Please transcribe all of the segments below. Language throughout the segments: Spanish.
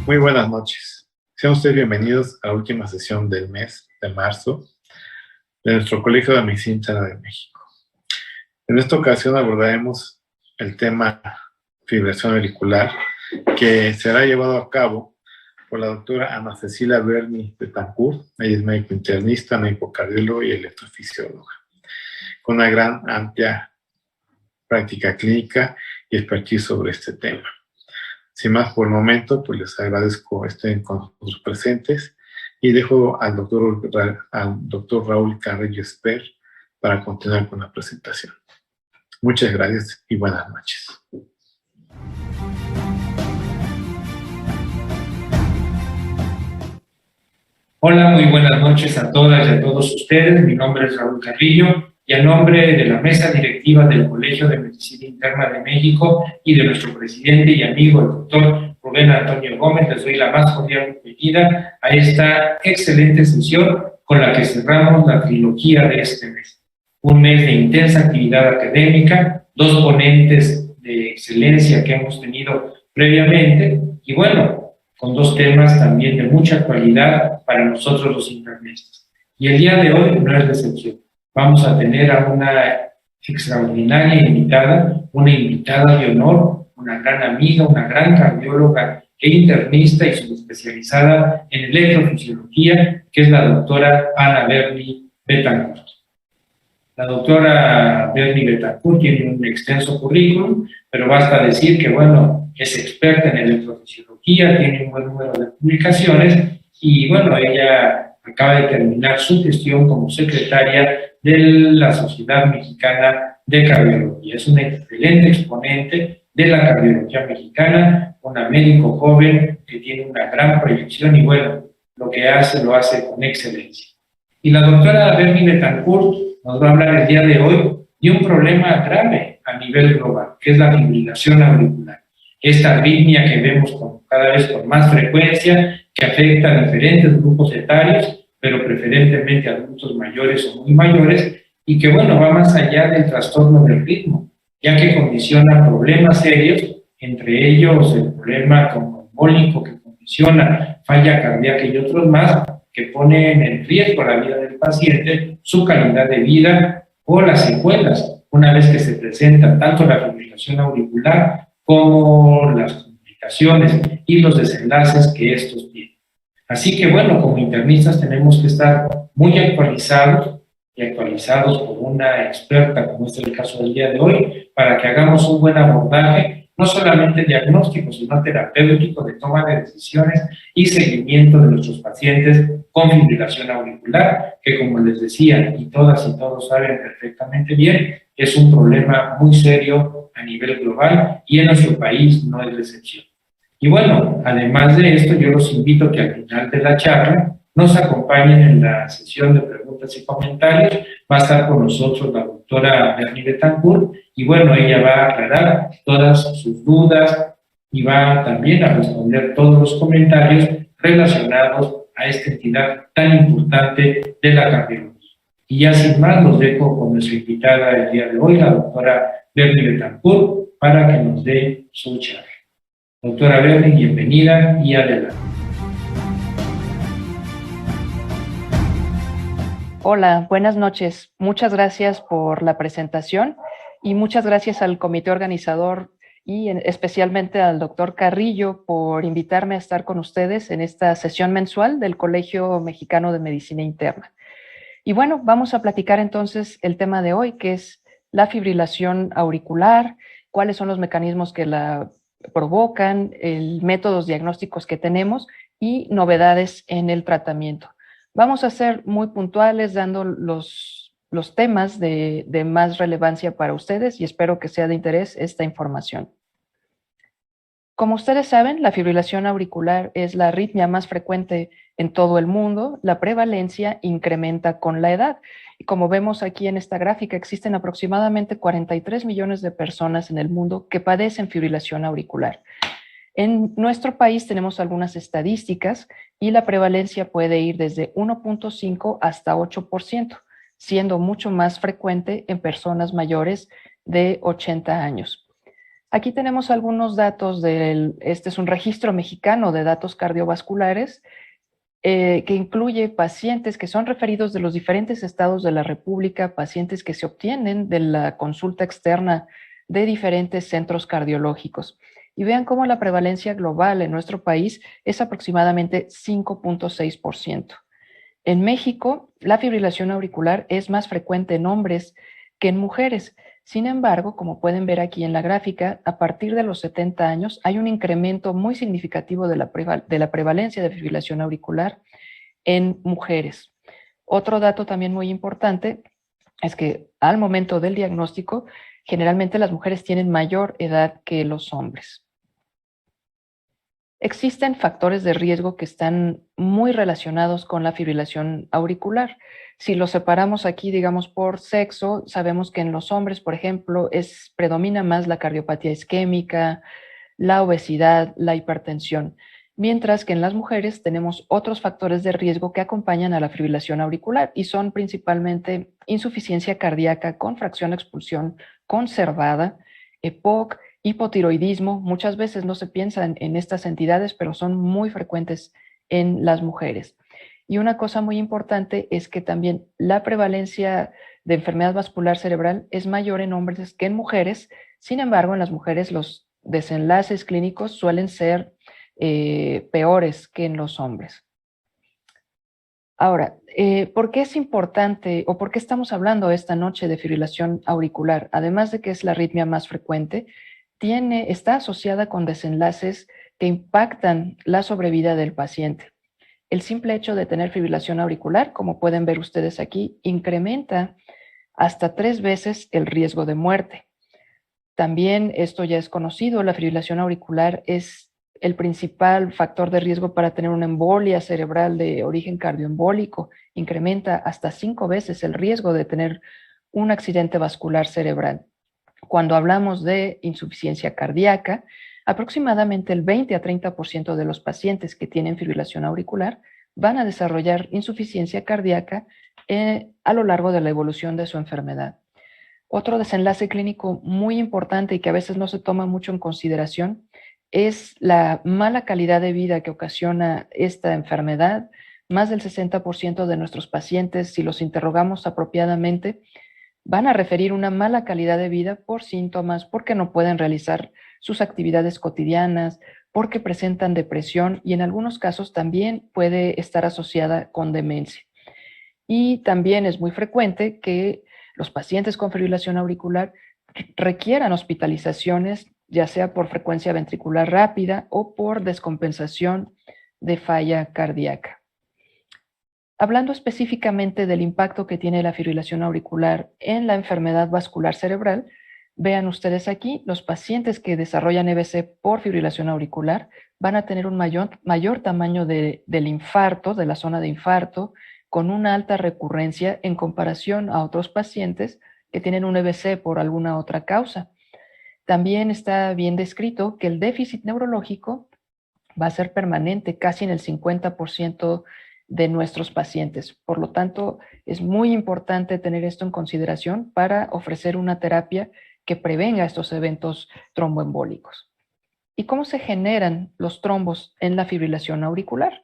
Muy buenas noches. Sean ustedes bienvenidos a la última sesión del mes de marzo de nuestro Colegio de Medicina Interna de México. En esta ocasión abordaremos el tema fibrilación auricular, que será llevado a cabo por la doctora Ana Cecilia Berni Betancourt. Ella es médico internista, médico cardiólogo y electrofisióloga, con una gran amplia práctica clínica y expertise sobre este tema. Sin más por el momento, pues les agradezco estén con nosotros presentes y dejo al doctor Raúl Carrillo Esper para continuar con la presentación. Muchas gracias y buenas noches. Hola, muy buenas noches a todas y a todos ustedes. Mi nombre es Raúl Carrillo y a nombre de la mesa directiva del Colegio de Medicina Interna de México y de nuestro presidente y amigo, el doctor Rubén Antonio Gómez, les doy la más cordial bienvenida a esta excelente sesión con la que cerramos la trilogía de este mes. Un mes de intensa actividad académica, dos ponentes de excelencia que hemos tenido previamente y bueno, con dos temas también de mucha actualidad para nosotros los internistas. Y el día de hoy no es la excepción. Vamos a tener a una extraordinaria invitada, una invitada de honor, una gran amiga, una gran cardióloga e internista y subespecializada en electrofisiología, que es la doctora Ana Berni Betancourt. La doctora Berni Betancourt tiene un extenso currículum, pero basta decir que, bueno, es experta en electrofisiología, tiene un buen número de publicaciones y, bueno, ella acaba de terminar su gestión como secretaria de la Sociedad Mexicana de Cardiología. Es una excelente exponente de la cardiología mexicana, una médico joven que tiene una gran proyección y, bueno, lo que hace, lo hace con excelencia. Y la doctora Berni Betancourt nos va a hablar el día de hoy de un problema grave a nivel global, que es la fibrilación auricular. Esta arritmia que vemos cada vez con más frecuencia, que afecta a diferentes grupos etarios, pero preferentemente a adultos mayores o muy mayores, y que, bueno, va más allá del trastorno del ritmo, ya que condiciona problemas serios, entre ellos el problema trombólico que condiciona falla cardíaca y otros más, que ponen en riesgo la vida del paciente, su calidad de vida o las secuelas, una vez que se presenta tanto la fibrilación auricular como las complicaciones y los desenlaces que estos tienen. Así que, bueno, como internistas tenemos que estar muy actualizados y actualizados por una experta, como es el caso del día de hoy, para que hagamos un buen abordaje, no solamente diagnóstico, sino terapéutico de toma de decisiones y seguimiento de nuestros pacientes con fibrilación auricular, que, como les decía, y todas y todos saben perfectamente bien, es un problema muy serio a nivel global y en nuestro país no es la excepción. Y bueno, además de esto, yo los invito a que al final de la charla nos acompañen en la sesión de preguntas y comentarios. Va a estar con nosotros la doctora Berni Betancourt y bueno, ella va a aclarar todas sus dudas y va también a responder todos los comentarios relacionados a esta entidad tan importante de la cardiología. Y ya sin más, los dejo con nuestra invitada el día de hoy, la doctora Berni Betancourt, para que nos dé su charla. Doctora Berni, bienvenida y adelante. Hola, buenas noches. Muchas gracias por la presentación y muchas gracias al comité organizador y especialmente al doctor Carrillo por invitarme a estar con ustedes en esta sesión mensual del Colegio Mexicano de Medicina Interna. Y bueno, vamos a platicar entonces el tema de hoy, que es la fibrilación auricular, cuáles son los mecanismos que la provocan, métodos diagnósticos que tenemos y novedades en el tratamiento. Vamos a ser muy puntuales dando los temas de más relevancia para ustedes y espero que sea de interés esta información. Como ustedes saben, la fibrilación auricular es la arritmia más frecuente en todo el mundo. La prevalencia incrementa con la edad. Y como vemos aquí en esta gráfica, existen aproximadamente 43 millones de personas en el mundo que padecen fibrilación auricular. En nuestro país tenemos algunas estadísticas y la prevalencia puede ir desde 1.5 hasta 8%, siendo mucho más frecuente en personas mayores de 80 años. Aquí tenemos algunos datos este es un registro mexicano de datos cardiovasculares que incluye pacientes que son referidos de los diferentes estados de la República, pacientes que se obtienen de la consulta externa de diferentes centros cardiológicos. Y vean cómo la prevalencia global en nuestro país es aproximadamente 5.6%. En México, la fibrilación auricular es más frecuente en hombres que en mujeres. Sin embargo, como pueden ver aquí en la gráfica, a partir de los 70 años hay un incremento muy significativo de la prevalencia de fibrilación auricular en mujeres. Otro dato también muy importante es que al momento del diagnóstico, generalmente las mujeres tienen mayor edad que los hombres. Existen factores de riesgo que están muy relacionados con la fibrilación auricular. Si los separamos aquí, digamos, por sexo, sabemos que en los hombres, por ejemplo, predomina más la cardiopatía isquémica, la obesidad, la hipertensión, mientras que en las mujeres tenemos otros factores de riesgo que acompañan a la fibrilación auricular y son principalmente insuficiencia cardíaca con fracción de expulsión conservada, EPOC, hipotiroidismo. Muchas veces no se piensa en estas entidades, pero son muy frecuentes en las mujeres. Y una cosa muy importante es que también la prevalencia de enfermedad vascular cerebral es mayor en hombres que en mujeres. Sin embargo, en las mujeres los desenlaces clínicos suelen ser peores que en los hombres. Ahora, ¿por qué es importante o por qué estamos hablando esta noche de fibrilación auricular? Además de que es la arritmia más frecuente, está asociada con desenlaces que impactan la sobrevida del paciente. El simple hecho de tener fibrilación auricular, como pueden ver ustedes aquí, incrementa hasta 3 veces el riesgo de muerte. También esto ya es conocido, la fibrilación auricular es el principal factor de riesgo para tener una embolia cerebral de origen cardioembólico, incrementa hasta 5 veces el riesgo de tener un accidente vascular cerebral. Cuando hablamos de insuficiencia cardíaca, aproximadamente el 20 a 30% de los pacientes que tienen fibrilación auricular van a desarrollar insuficiencia cardíaca a lo largo de la evolución de su enfermedad. Otro desenlace clínico muy importante y que a veces no se toma mucho en consideración es la mala calidad de vida que ocasiona esta enfermedad. Más del 60% de nuestros pacientes, si los interrogamos apropiadamente, van a referir una mala calidad de vida por síntomas, porque no pueden realizar sus actividades cotidianas, porque presentan depresión y en algunos casos también puede estar asociada con demencia. Y también es muy frecuente que los pacientes con fibrilación auricular requieran hospitalizaciones, ya sea por frecuencia ventricular rápida o por descompensación de falla cardíaca. Hablando específicamente del impacto que tiene la fibrilación auricular en la enfermedad vascular cerebral, vean ustedes aquí, los pacientes que desarrollan EBC por fibrilación auricular van a tener un mayor tamaño del infarto, de la zona de infarto, con una alta recurrencia en comparación a otros pacientes que tienen un EBC por alguna otra causa. También está bien descrito que el déficit neurológico va a ser permanente casi en el 50% de nuestros pacientes. Por lo tanto, es muy importante tener esto en consideración para ofrecer una terapia que prevenga estos eventos tromboembólicos. ¿Y cómo se generan los trombos en la fibrilación auricular?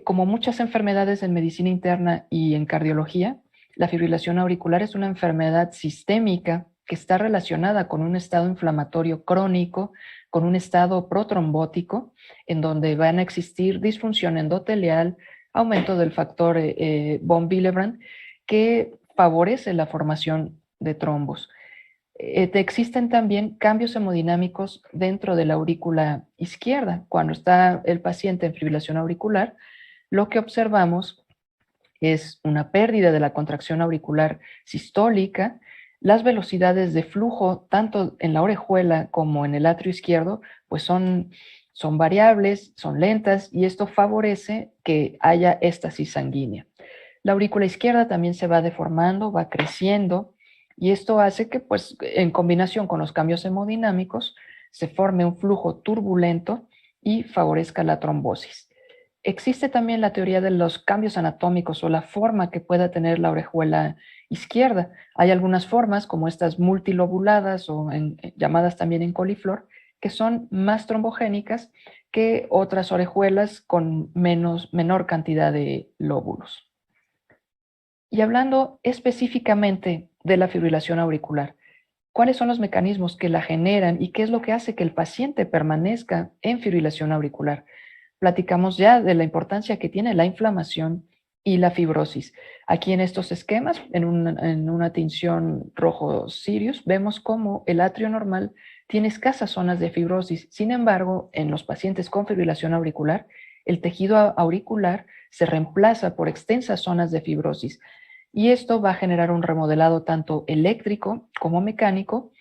Como muchas enfermedades en medicina interna y en cardiología, la fibrilación auricular es una enfermedad sistémica que está relacionada con un estado inflamatorio crónico, con un estado protrombótico, en donde van a existir disfunción endotelial, aumento del factor von Willebrand, que favorece la formación de trombos. Existen también cambios hemodinámicos dentro de la aurícula izquierda. Cuando está el paciente en fibrilación auricular, lo que observamos es una pérdida de la contracción auricular sistólica. Las velocidades de flujo, tanto en la orejuela como en el atrio izquierdo, pues son variables, son lentas, y esto favorece que haya éstasis sanguínea. La aurícula izquierda también se va deformando, va creciendo, y esto hace que, pues, en combinación con los cambios hemodinámicos, se forme un flujo turbulento y favorezca la trombosis. Existe también la teoría de los cambios anatómicos o la forma que pueda tener la orejuela izquierda. Hay algunas formas, como estas multilobuladas o llamadas también en coliflor, que son más trombogénicas que otras orejuelas con menor cantidad de lóbulos. Y hablando específicamente de la fibrilación auricular, ¿cuáles son los mecanismos que la generan y qué es lo que hace que el paciente permanezca en fibrilación auricular? Platicamos ya de la importancia que tiene la inflamación y la fibrosis. Aquí en estos esquemas, en una tinción rojo Sirius, vemos cómo el atrio normal tiene escasas zonas de fibrosis. Sin embargo, en los pacientes con fibrilación auricular, el tejido auricular se reemplaza por extensas zonas de fibrosis. Y esto va a generar un remodelado tanto eléctrico como mecánico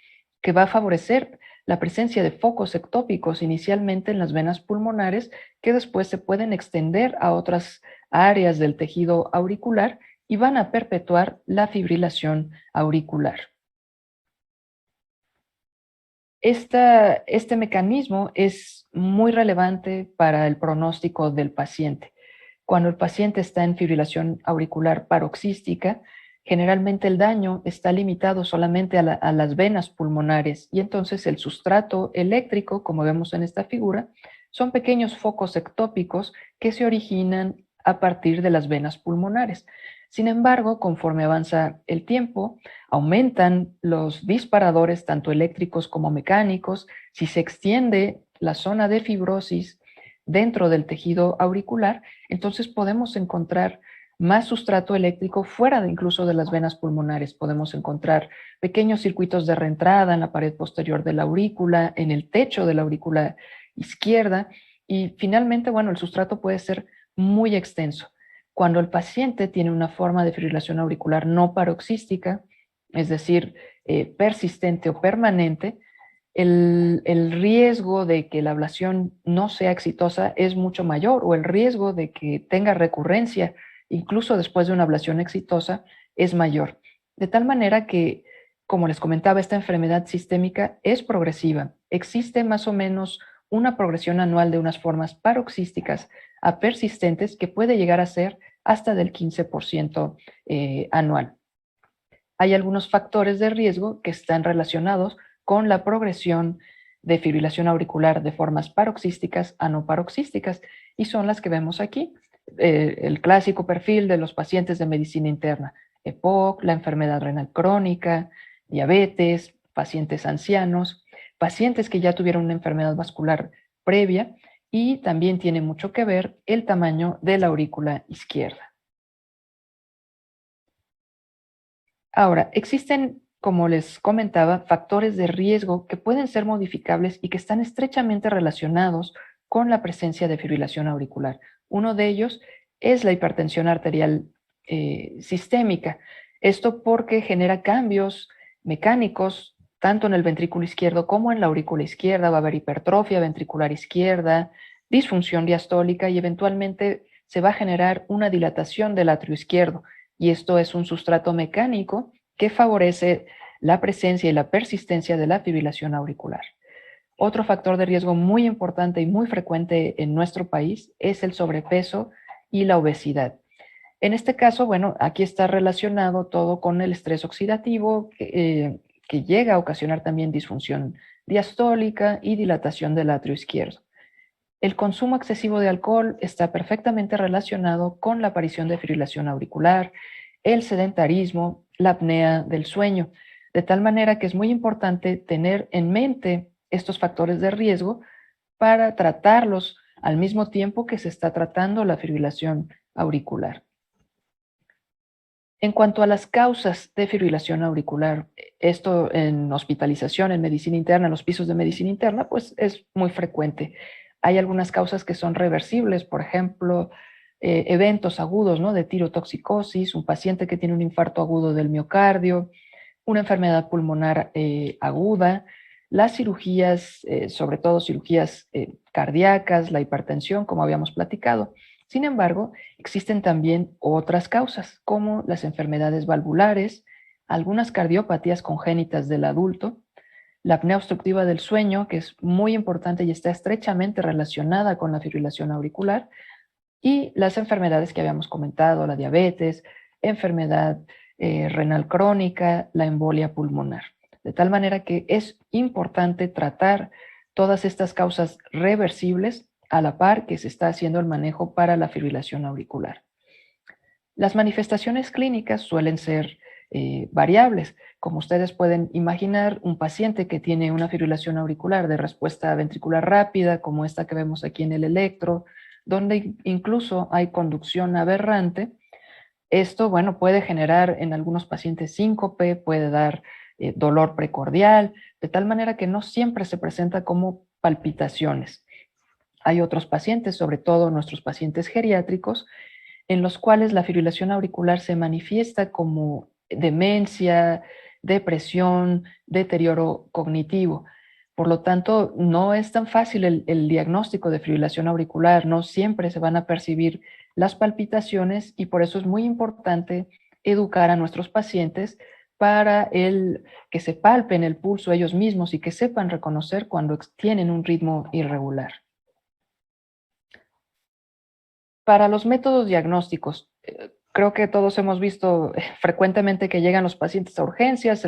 que va a favorecer la presencia de focos ectópicos inicialmente en las venas pulmonares que después se pueden extender a otras áreas del tejido auricular y van a perpetuar la fibrilación auricular. Este mecanismo es muy relevante para el pronóstico del paciente. Cuando el paciente está en fibrilación auricular paroxística, generalmente el daño está limitado solamente a las venas pulmonares y entonces el sustrato eléctrico, como vemos en esta figura, son pequeños focos ectópicos que se originan a partir de las venas pulmonares. Sin embargo, conforme avanza el tiempo, aumentan los disparadores tanto eléctricos como mecánicos. Si se extiende la zona de fibrosis dentro del tejido auricular, entonces podemos encontrar más sustrato eléctrico fuera de incluso de las venas pulmonares. Podemos encontrar pequeños circuitos de reentrada en la pared posterior de la aurícula, en el techo de la aurícula izquierda y finalmente, bueno, el sustrato puede ser muy extenso. Cuando el paciente tiene una forma de fibrilación auricular no paroxística, es decir, persistente o permanente, el riesgo de que la ablación no sea exitosa es mucho mayor o el riesgo de que tenga recurrencia, incluso después de una ablación exitosa, es mayor. De tal manera que, como les comentaba, esta enfermedad sistémica es progresiva. Existe más o menos una progresión anual de unas formas paroxísticas a persistentes que puede llegar a ser hasta del 15% anual. Hay algunos factores de riesgo que están relacionados con la progresión de fibrilación auricular de formas paroxísticas a no paroxísticas y son las que vemos aquí. El clásico perfil de los pacientes de medicina interna, EPOC, la enfermedad renal crónica, diabetes, pacientes ancianos, pacientes que ya tuvieron una enfermedad vascular previa y también tiene mucho que ver el tamaño de la aurícula izquierda. Ahora, existen, como les comentaba, factores de riesgo que pueden ser modificables y que están estrechamente relacionados con la presencia de fibrilación auricular. Uno de ellos es la hipertensión arterial sistémica. Esto porque genera cambios mecánicos tanto en el ventrículo izquierdo como en la aurícula izquierda. Va a haber hipertrofia ventricular izquierda, disfunción diastólica y eventualmente se va a generar una dilatación del atrio izquierdo. Y esto es un sustrato mecánico que favorece la presencia y la persistencia de la fibrilación auricular. Otro factor de riesgo muy importante y muy frecuente en nuestro país es el sobrepeso y la obesidad. En este caso, bueno, aquí está relacionado todo con el estrés oxidativo que llega a ocasionar también disfunción diastólica y dilatación del atrio izquierdo. El consumo excesivo de alcohol está perfectamente relacionado con la aparición de fibrilación auricular, el sedentarismo, la apnea del sueño, de tal manera que es muy importante tener en mente estos factores de riesgo para tratarlos al mismo tiempo que se está tratando la fibrilación auricular. En cuanto a las causas de fibrilación auricular, esto en hospitalización, en medicina interna, en los pisos de medicina interna, pues es muy frecuente. Hay algunas causas que son reversibles, por ejemplo, eventos agudos, ¿no? De tirotoxicosis, un paciente que tiene un infarto agudo del miocardio, una enfermedad pulmonar aguda, las cirugías, sobre todo cirugías cardíacas, la hipertensión, como habíamos platicado. Sin embargo, existen también otras causas, como las enfermedades valvulares, algunas cardiopatías congénitas del adulto, la apnea obstructiva del sueño, que es muy importante y está estrechamente relacionada con la fibrilación auricular, y las enfermedades que habíamos comentado, la diabetes, enfermedad renal crónica, la embolia pulmonar. De tal manera que es importante tratar todas estas causas reversibles a la par que se está haciendo el manejo para la fibrilación auricular. Las manifestaciones clínicas suelen ser variables. Como ustedes pueden imaginar, un paciente que tiene una fibrilación auricular de respuesta ventricular rápida, como esta que vemos aquí en el electro, donde incluso hay conducción aberrante, esto, bueno, puede generar en algunos pacientes síncope, puede dar dolor precordial, de tal manera que no siempre se presenta como palpitaciones. Hay otros pacientes, sobre todo nuestros pacientes geriátricos, en los cuales la fibrilación auricular se manifiesta como demencia, depresión, deterioro cognitivo. Por lo tanto, no es tan fácil el diagnóstico de fibrilación auricular, no siempre se van a percibir las palpitaciones y por eso es muy importante educar a nuestros pacientes para que se palpen el pulso ellos mismos y que sepan reconocer cuando tienen un ritmo irregular. Para los métodos diagnósticos, creo que todos hemos visto frecuentemente que llegan los pacientes a urgencias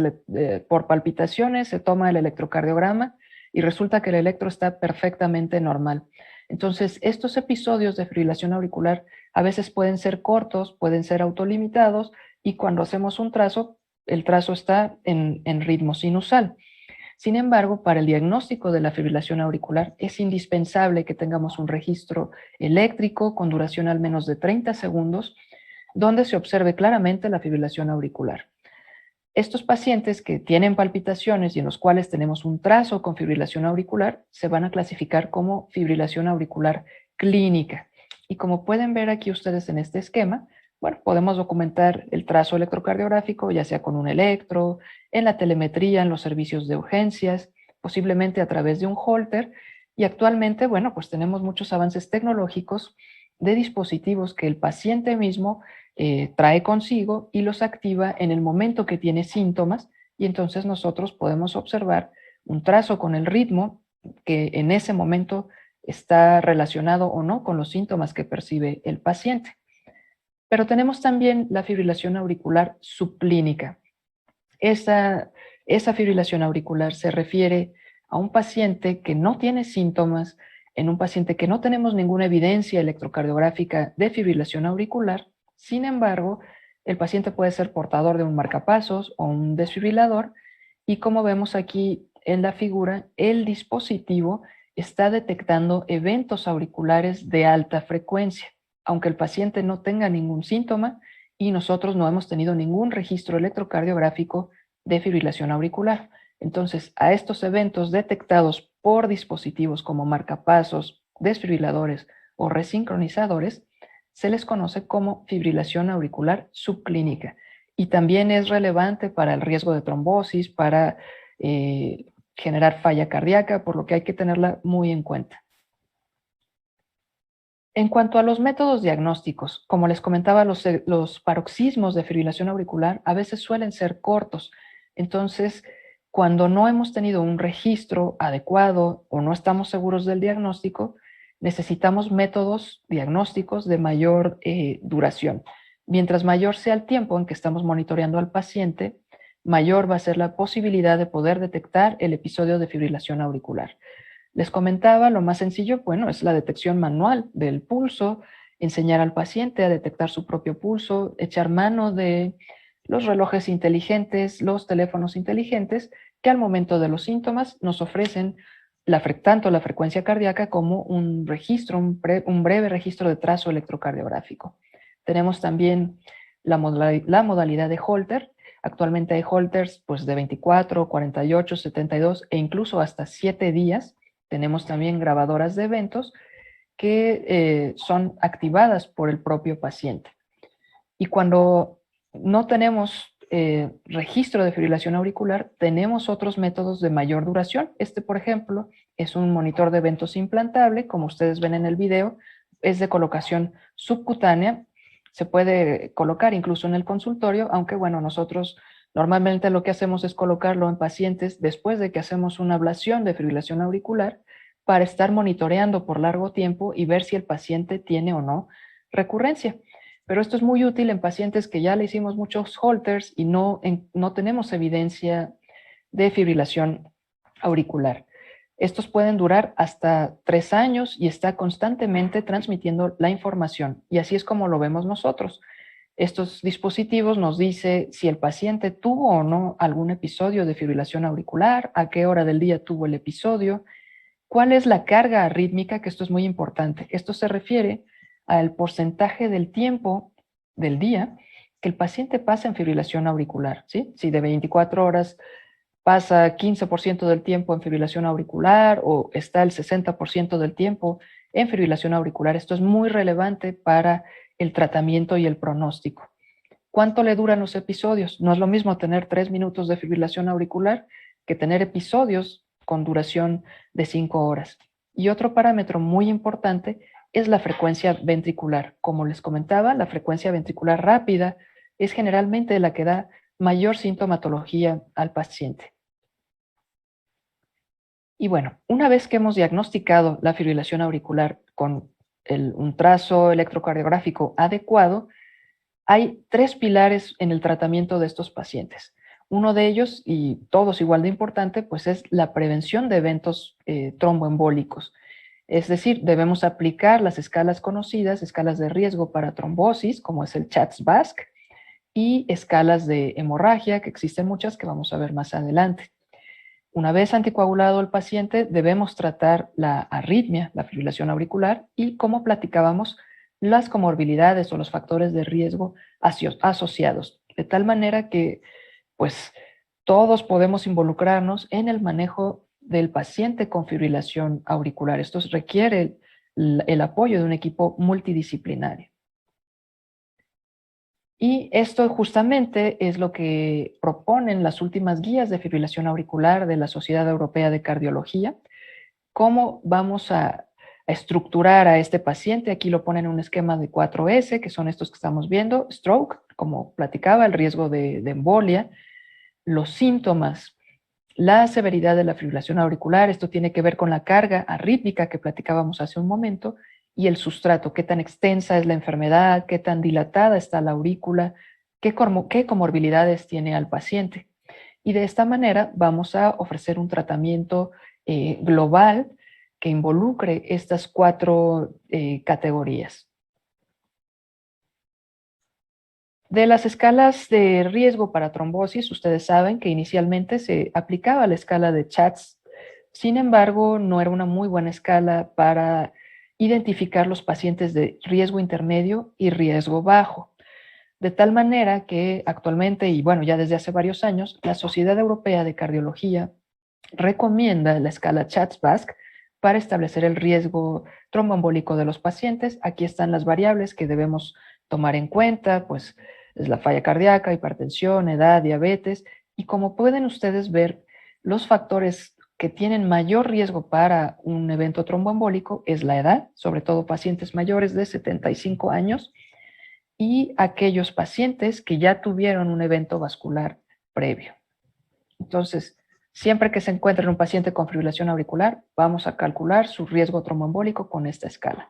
por palpitaciones, se toma el electrocardiograma y resulta que el electro está perfectamente normal. Entonces, estos episodios de fibrilación auricular a veces pueden ser cortos, pueden ser autolimitados y cuando hacemos un trazo, el trazo está en ritmo sinusal. Sin embargo, para el diagnóstico de la fibrilación auricular es indispensable que tengamos un registro eléctrico con duración al menos de 30 segundos, donde se observe claramente la fibrilación auricular. Estos pacientes que tienen palpitaciones y en los cuales tenemos un trazo con fibrilación auricular se van a clasificar como fibrilación auricular clínica. Y como pueden ver aquí ustedes en este esquema, bueno, podemos documentar el trazo electrocardiográfico, ya sea con un electro, en la telemetría, en los servicios de urgencias, posiblemente a través de un Holter. Y actualmente, bueno, pues tenemos muchos avances tecnológicos de dispositivos que el paciente mismo trae consigo y los activa en el momento que tiene síntomas y entonces nosotros podemos observar un trazo con el ritmo que en ese momento está relacionado o no con los síntomas que percibe el paciente. Pero tenemos también la fibrilación auricular subclínica. Esa fibrilación auricular se refiere a un paciente que no tiene síntomas, en un paciente que no tenemos ninguna evidencia electrocardiográfica de fibrilación auricular. Sin embargo, el paciente puede ser portador de un marcapasos o un desfibrilador y como vemos aquí en la figura, el dispositivo está detectando eventos auriculares de alta frecuencia, aunque el paciente no tenga ningún síntoma y nosotros no hemos tenido ningún registro electrocardiográfico de fibrilación auricular. Entonces, a estos eventos detectados por dispositivos como marcapasos, desfibriladores o resincronizadores, se les conoce como fibrilación auricular subclínica. Y también es relevante para el riesgo de trombosis, para generar falla cardíaca, por lo que hay que tenerla muy en cuenta. En cuanto a los métodos diagnósticos, como les comentaba, los paroxismos de fibrilación auricular a veces suelen ser cortos. Entonces, cuando no hemos tenido un registro adecuado o no estamos seguros del diagnóstico, necesitamos métodos diagnósticos de mayor duración. Mientras mayor sea el tiempo en que estamos monitoreando al paciente, mayor va a ser la posibilidad de poder detectar el episodio de fibrilación auricular. Les comentaba, lo más sencillo, bueno, es la detección manual del pulso, enseñar al paciente a detectar su propio pulso, echar mano de los relojes inteligentes, los teléfonos inteligentes, que al momento de los síntomas nos ofrecen tanto la frecuencia cardíaca como un registro, un breve registro de trazo electrocardiográfico. Tenemos también la modalidad de Holter. Actualmente hay Holters pues, de 24, 48, 72 e incluso hasta 7 días. Tenemos también grabadoras de eventos que son activadas por el propio paciente. Y cuando no tenemos registro de fibrilación auricular, tenemos otros métodos de mayor duración. Este, por ejemplo, es un monitor de eventos implantable, como ustedes ven en el video, es de colocación subcutánea, se puede colocar incluso en el consultorio, aunque bueno, nosotros normalmente lo que hacemos es colocarlo en pacientes después de que hacemos una ablación de fibrilación auricular para estar monitoreando por largo tiempo y ver si el paciente tiene o no recurrencia. Pero esto es muy útil en pacientes que ya le hicimos muchos Holters y no tenemos evidencia de fibrilación auricular. Estos pueden durar hasta 3 años y está constantemente transmitiendo la información. Y así es como lo vemos nosotros. Estos dispositivos nos dice si el paciente tuvo o no algún episodio de fibrilación auricular, a qué hora del día tuvo el episodio, cuál es la carga arrítmica, que esto es muy importante. Esto se refiere al porcentaje del tiempo del día que el paciente pasa en fibrilación auricular, ¿sí? Si de 24 horas pasa 15% del tiempo en fibrilación auricular o está el 60% del tiempo en fibrilación auricular. Esto es muy relevante para el tratamiento y el pronóstico. ¿Cuánto le duran los episodios? No es lo mismo tener 3 minutos de fibrilación auricular que tener episodios con duración de 5 horas. Y otro parámetro muy importante es la frecuencia ventricular. Como les comentaba, la frecuencia ventricular rápida es generalmente la que da mayor sintomatología al paciente. Y bueno, una vez que hemos diagnosticado la fibrilación auricular con un trazo electrocardiográfico adecuado, hay 3 pilares en el tratamiento de estos pacientes. Uno de ellos, y todos igual de importante, pues es la prevención de eventos tromboembólicos. Es decir, debemos aplicar las escalas conocidas, escalas de riesgo para trombosis, como es el CHATS-BASC, y escalas de hemorragia, que existen muchas que vamos a ver más adelante. Una vez anticoagulado el paciente, debemos tratar la arritmia, la fibrilación auricular, y como platicábamos, las comorbilidades o los factores de riesgo asociados, de tal manera que pues todos podemos involucrarnos en el manejo del paciente con fibrilación auricular. Esto requiere el apoyo de un equipo multidisciplinario. Y esto justamente es lo que proponen las últimas guías de fibrilación auricular de la Sociedad Europea de Cardiología. ¿Cómo vamos a estructurar a este paciente? Aquí lo ponen en un esquema de 4S, que son estos que estamos viendo. Stroke, como platicaba, el riesgo de embolia, los síntomas, la severidad de la fibrilación auricular. Esto tiene que ver con la carga arrítmica que platicábamos hace un momento, y el sustrato, qué tan extensa es la enfermedad, qué tan dilatada está la aurícula, qué comorbilidades tiene al paciente. Y de esta manera vamos a ofrecer un tratamiento global que involucre estas 4 categorías. De las escalas de riesgo para trombosis, ustedes saben que inicialmente se aplicaba la escala de CHATS. Sin embargo, no era una muy buena escala para identificar los pacientes de riesgo intermedio y riesgo bajo. De tal manera que actualmente, y bueno, ya desde hace varios años, la Sociedad Europea de Cardiología recomienda la escala CHATS-BASC para establecer el riesgo tromboembólico de los pacientes. Aquí están las variables que debemos tomar en cuenta, pues es la falla cardíaca, hipertensión, edad, diabetes, y como pueden ustedes ver, los factores que tienen mayor riesgo para un evento tromboembólico es la edad, sobre todo pacientes mayores de 75 años, y aquellos pacientes que ya tuvieron un evento vascular previo. Entonces, siempre que se encuentre un paciente con fibrilación auricular, vamos a calcular su riesgo tromboembólico con esta escala.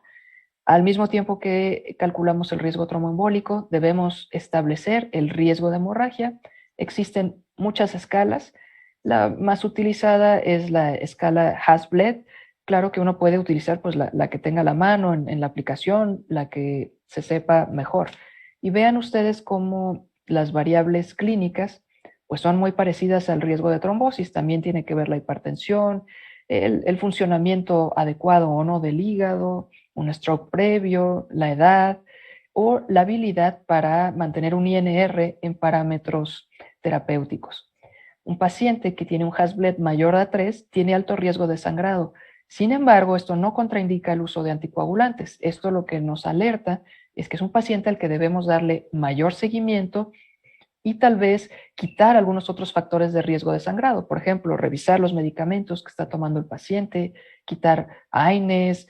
Al mismo tiempo que calculamos el riesgo tromboembólico, debemos establecer el riesgo de hemorragia. Existen muchas escalas. La más utilizada es la escala Hasbled. Claro que uno puede utilizar pues, la que tenga a la mano en la aplicación, la que se sepa mejor. Y vean ustedes cómo las variables clínicas pues, son muy parecidas al riesgo de trombosis. También tiene que ver la hipertensión, el funcionamiento adecuado o no del hígado, un stroke previo, la edad o la habilidad para mantener un INR en parámetros terapéuticos. Un paciente que tiene un Hasbled mayor a 3 tiene alto riesgo de sangrado. Sin embargo, esto no contraindica el uso de anticoagulantes. Esto lo que nos alerta es que es un paciente al que debemos darle mayor seguimiento y tal vez quitar algunos otros factores de riesgo de sangrado. Por ejemplo, revisar los medicamentos que está tomando el paciente, quitar AINES,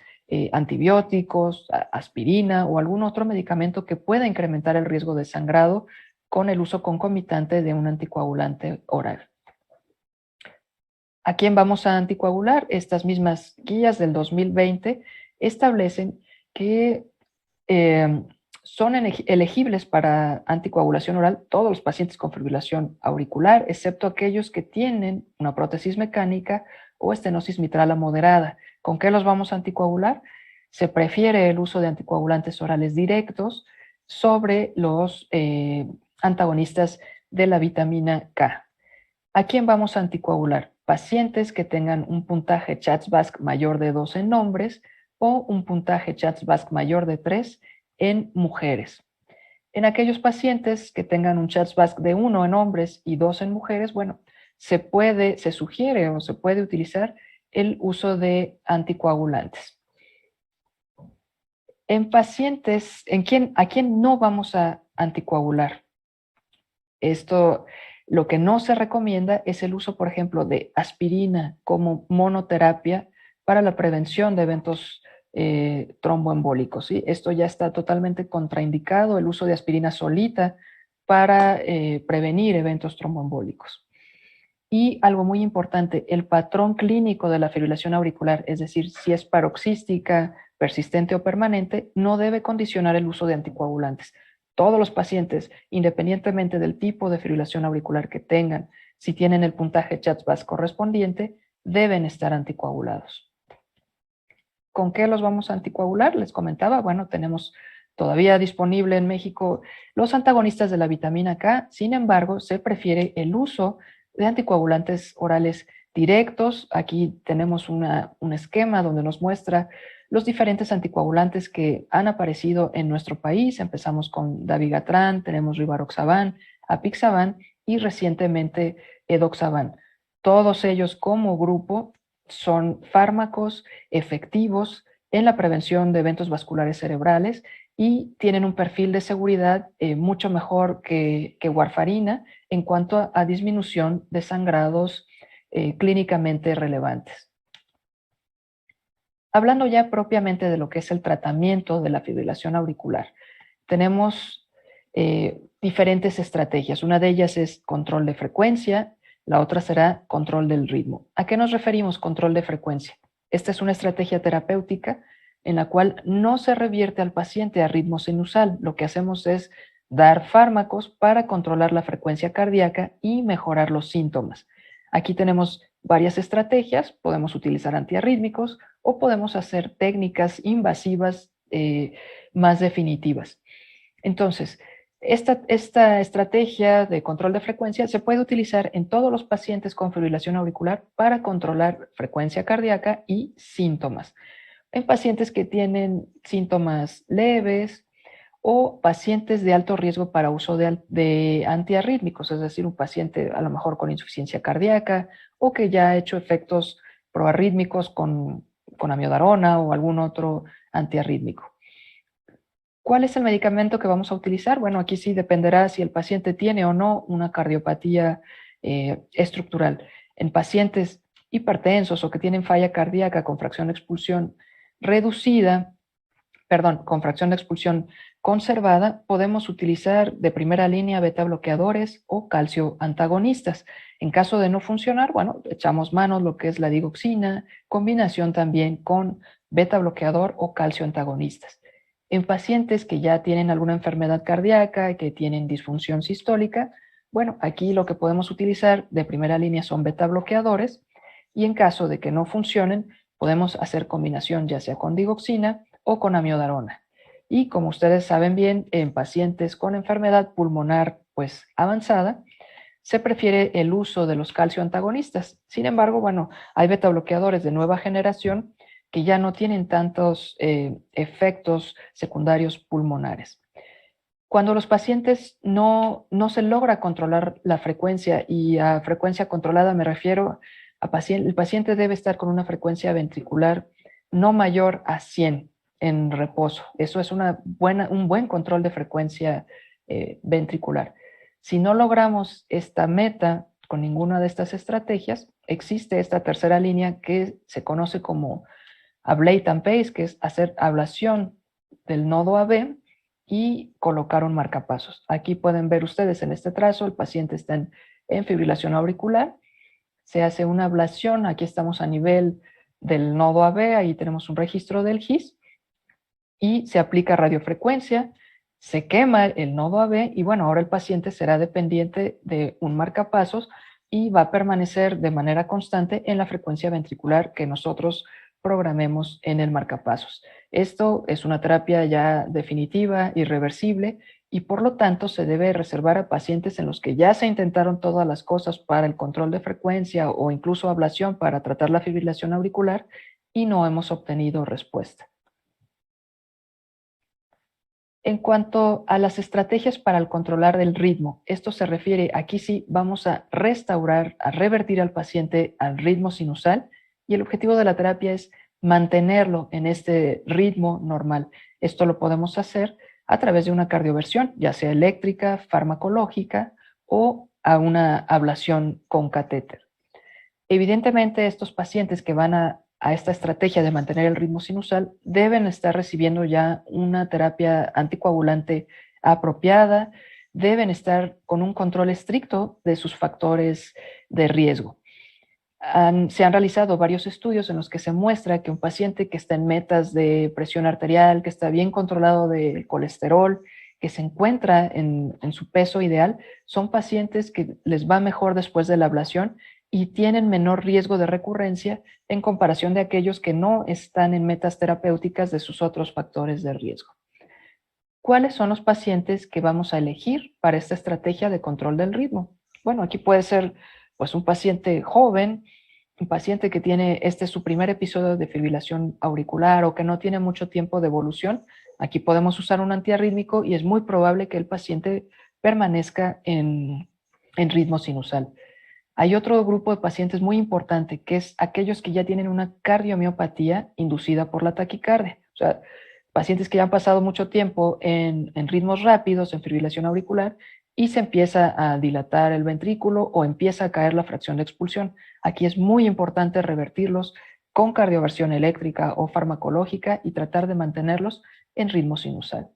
antibióticos, aspirina o algún otro medicamento que pueda incrementar el riesgo de sangrado con el uso concomitante de un anticoagulante oral. ¿A quién vamos a anticoagular? Estas mismas guías del 2020 establecen que son elegibles para anticoagulación oral todos los pacientes con fibrilación auricular, excepto aquellos que tienen una prótesis mecánica o estenosis mitral moderada. ¿Con qué los vamos a anticoagular? Se prefiere el uso de anticoagulantes orales directos sobre los antagonistas de la vitamina K. ¿A quién vamos a anticoagular? Pacientes que tengan un puntaje CHA2-VASc mayor de 2 en hombres o un puntaje CHA2-VASc mayor de 3 en mujeres. En aquellos pacientes que tengan un CHA2-VASc de 1 en hombres y 2 en mujeres, bueno, se sugiere o se puede utilizar el uso de anticoagulantes. En pacientes, ¿a quién no vamos a anticoagular? Lo que no se recomienda es el uso, por ejemplo, de aspirina como monoterapia para la prevención de eventos tromboembólicos. ¿Sí? Esto ya está totalmente contraindicado, el uso de aspirina solita para prevenir eventos tromboembólicos. Y algo muy importante, el patrón clínico de la fibrilación auricular, es decir, si es paroxística, persistente o permanente, no debe condicionar el uso de anticoagulantes. Todos los pacientes, independientemente del tipo de fibrilación auricular que tengan, si tienen el puntaje CHA2-VASc correspondiente, deben estar anticoagulados. ¿Con qué los vamos a anticoagular? Les comentaba, bueno, tenemos todavía disponible en México los antagonistas de la vitamina K, sin embargo, se prefiere el uso de anticoagulantes orales directos. Aquí tenemos un esquema donde nos muestra los diferentes anticoagulantes que han aparecido en nuestro país. Empezamos con dabigatran, tenemos rivaroxaban, apixaban y recientemente edoxaban. Todos ellos como grupo son fármacos efectivos en la prevención de eventos vasculares cerebrales y tienen un perfil de seguridad mucho mejor que warfarina en cuanto a disminución de sangrados clínicamente relevantes. Hablando ya propiamente de lo que es el tratamiento de la fibrilación auricular, tenemos diferentes estrategias. Una de ellas es control de frecuencia, la otra será control del ritmo. ¿A qué nos referimos control de frecuencia? Esta es una estrategia terapéutica en la cual no se revierte al paciente a ritmo sinusal. Lo que hacemos es dar fármacos para controlar la frecuencia cardíaca y mejorar los síntomas. Aquí tenemos varias estrategias, podemos utilizar antiarrítmicos o podemos hacer técnicas invasivas más definitivas. Entonces, esta estrategia de control de frecuencia se puede utilizar en todos los pacientes con fibrilación auricular para controlar frecuencia cardíaca y síntomas. En pacientes que tienen síntomas leves o pacientes de alto riesgo para uso de antiarrítmicos, es decir, un paciente a lo mejor con insuficiencia cardíaca o que ya ha hecho efectos proarrítmicos con amiodarona o algún otro antiarrítmico. ¿Cuál es el medicamento que vamos a utilizar? Bueno, aquí sí dependerá si el paciente tiene o no una cardiopatía estructural. En pacientes hipertensos o que tienen falla cardíaca con fracción de expulsión reducida, con fracción de expulsión conservada, podemos utilizar de primera línea beta bloqueadores o calcio antagonistas. En caso de no funcionar, bueno, echamos manos lo que es la digoxina, combinación también con beta bloqueador o calcio antagonistas. En pacientes que ya tienen alguna enfermedad cardíaca y que tienen disfunción sistólica, bueno, aquí lo que podemos utilizar de primera línea son beta bloqueadores y en caso de que no funcionen, podemos hacer combinación ya sea con digoxina o con amiodarona. Y como ustedes saben bien, en pacientes con enfermedad pulmonar pues avanzada, se prefiere el uso de los calcio antagonistas. Sin embargo, bueno, hay beta bloqueadores de nueva generación que ya no tienen tantos efectos secundarios pulmonares. Cuando los pacientes no se logra controlar la frecuencia, y a frecuencia controlada me refiero a el paciente debe estar con una frecuencia ventricular no mayor a 100 en reposo. Eso es un buen control de frecuencia ventricular. Si no logramos esta meta con ninguna de estas estrategias, existe esta tercera línea que se conoce como ablate and pace, que es hacer ablación del nodo AB y colocar un marcapasos. Aquí pueden ver ustedes en este trazo, el paciente está en fibrilación auricular. se hace una ablación. Aquí estamos a nivel del nodo AB, ahí tenemos un registro del GIS, y se aplica radiofrecuencia, se quema el nodo AB y bueno, ahora el paciente será dependiente de un marcapasos y va a permanecer de manera constante en la frecuencia ventricular que nosotros programemos en el marcapasos. Esto es una terapia ya definitiva, irreversible, y por lo tanto se debe reservar a pacientes en los que ya se intentaron todas las cosas para el control de frecuencia o incluso ablación para tratar la fibrilación auricular y no hemos obtenido respuesta. En cuanto a las estrategias para el controlar del ritmo, esto se refiere, aquí sí vamos a restaurar, a revertir al paciente al ritmo sinusal, y el objetivo de la terapia es mantenerlo en este ritmo normal. Esto lo podemos hacer a través de una cardioversión, ya sea eléctrica, farmacológica o a una ablación con catéter. Evidentemente, estos pacientes que van a esta estrategia de mantener el ritmo sinusal deben estar recibiendo ya una terapia anticoagulante apropiada, deben estar con un control estricto de sus factores de riesgo. Se han realizado varios estudios en los que se muestra que un paciente que está en metas de presión arterial, que está bien controlado de colesterol, que se encuentra en su peso ideal, son pacientes que les va mejor después de la ablación y tienen menor riesgo de recurrencia en comparación de aquellos que no están en metas terapéuticas de sus otros factores de riesgo. ¿Cuáles son los pacientes que vamos a elegir para esta estrategia de control del ritmo? Bueno, aquí puede ser pues un paciente joven, un paciente que tiene su primer episodio de fibrilación auricular o que no tiene mucho tiempo de evolución. Aquí podemos usar un antiarrítmico y es muy probable que el paciente permanezca en ritmo sinusal. Hay otro grupo de pacientes muy importante, que es aquellos que ya tienen una cardiomiopatía inducida por la taquicardia. O sea, pacientes que ya han pasado mucho tiempo en ritmos rápidos, en fibrilación auricular, y se empieza a dilatar el ventrículo o empieza a caer la fracción de expulsión. Aquí es muy importante revertirlos con cardioversión eléctrica o farmacológica y tratar de mantenerlos en ritmo sinusal.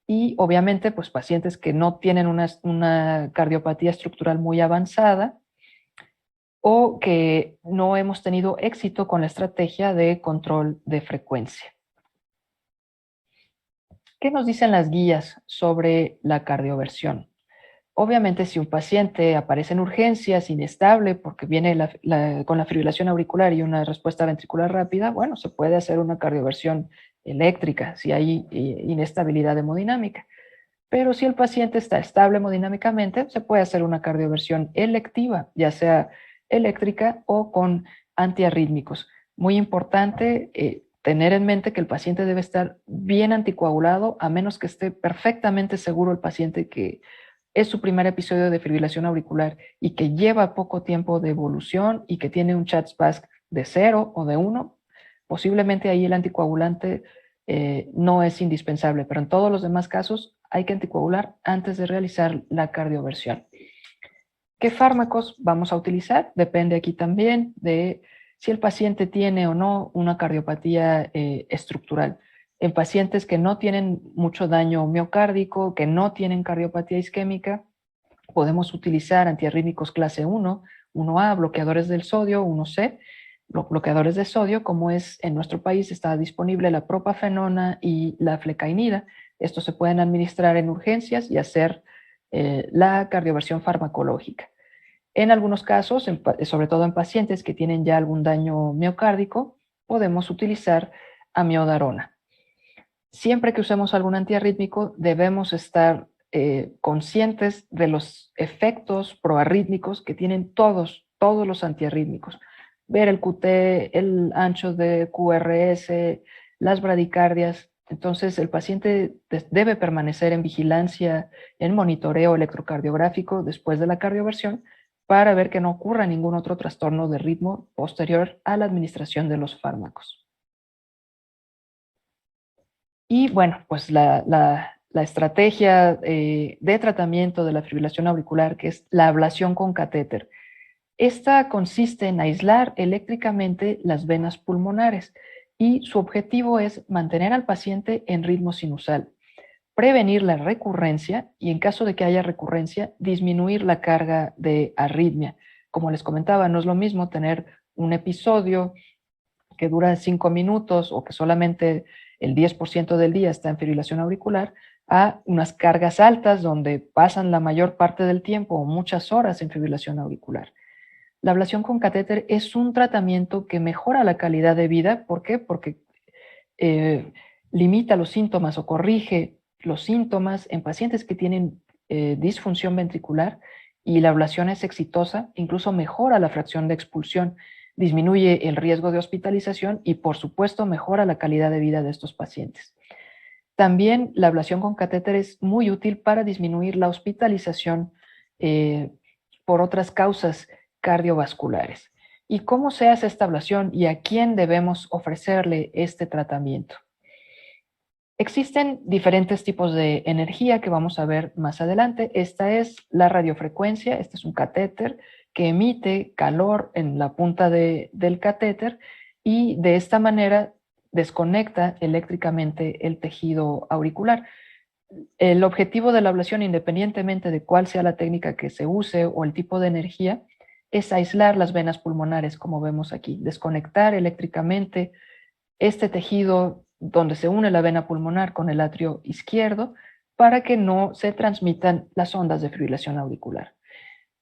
Y obviamente, pues pacientes que no tienen una cardiopatía estructural muy avanzada, o que no hemos tenido éxito con la estrategia de control de frecuencia. ¿Qué nos dicen las guías sobre la cardioversión? Obviamente, si un paciente aparece en urgencias inestable porque viene con la fibrilación auricular y una respuesta ventricular rápida, bueno, se puede hacer una cardioversión eléctrica si hay inestabilidad hemodinámica. Pero si el paciente está estable hemodinámicamente, se puede hacer una cardioversión electiva, ya sea eléctrica o con antiarrítmicos. Muy importante tener en mente que el paciente debe estar bien anticoagulado, a menos que esté perfectamente seguro el paciente que es su primer episodio de fibrilación auricular y que lleva poco tiempo de evolución y que tiene un CHA2-VASc de 0 o de 1, posiblemente ahí el anticoagulante no es indispensable, pero en todos los demás casos hay que anticoagular antes de realizar la cardioversión. ¿Qué fármacos vamos a utilizar? Depende aquí también de si el paciente tiene o no una cardiopatía estructural. En pacientes que no tienen mucho daño miocárdico, que no tienen cardiopatía isquémica, podemos utilizar antiarrítmicos clase 1, 1A, bloqueadores del sodio, 1C, bloqueadores de sodio, como es en nuestro país, está disponible la propafenona y la flecainida. Estos se pueden administrar en urgencias y hacer la cardioversión farmacológica. En algunos casos, sobre todo en pacientes que tienen ya algún daño miocárdico, podemos utilizar amiodarona. Siempre que usemos algún antiarrítmico, debemos estar conscientes de los efectos proarrítmicos que tienen todos los antiarrítmicos. Ver el QT, el ancho de QRS, las bradicardias. Entonces, el paciente debe permanecer en vigilancia, en monitoreo electrocardiográfico después de la cardioversión para ver que no ocurra ningún otro trastorno de ritmo posterior a la administración de los fármacos. Y bueno, pues la estrategia de tratamiento de la fibrilación auricular, que es la ablación con catéter. Esta consiste en aislar eléctricamente las venas pulmonares y su objetivo es mantener al paciente en ritmo sinusal, prevenir la recurrencia y en caso de que haya recurrencia, disminuir la carga de arritmia. como les comentaba, no es lo mismo tener un episodio que dura 5 minutos o que solamente el 10% del día está en fibrilación auricular, a unas cargas altas donde pasan la mayor parte del tiempo o muchas horas en fibrilación auricular. La ablación con catéter es un tratamiento que mejora la calidad de vida. ¿Por qué? Porque limita los síntomas o corrige los síntomas en pacientes que tienen disfunción ventricular, y la ablación es exitosa, incluso mejora la fracción de expulsión, disminuye el riesgo de hospitalización y, por supuesto, mejora la calidad de vida de estos pacientes. También la ablación con catéter es muy útil para disminuir la hospitalización por otras causas cardiovasculares. ¿Y cómo se hace esta ablación y a quién debemos ofrecerle este tratamiento? Existen diferentes tipos de energía que vamos a ver más adelante. Esta es la radiofrecuencia. Este es un catéter que emite calor en la punta del catéter y de esta manera desconecta eléctricamente el tejido auricular. El objetivo de la ablación, independientemente de cuál sea la técnica que se use o el tipo de energía, es aislar las venas pulmonares, como vemos aquí, desconectar eléctricamente este tejido donde se une la vena pulmonar con el atrio izquierdo para que no se transmitan las ondas de fibrilación auricular.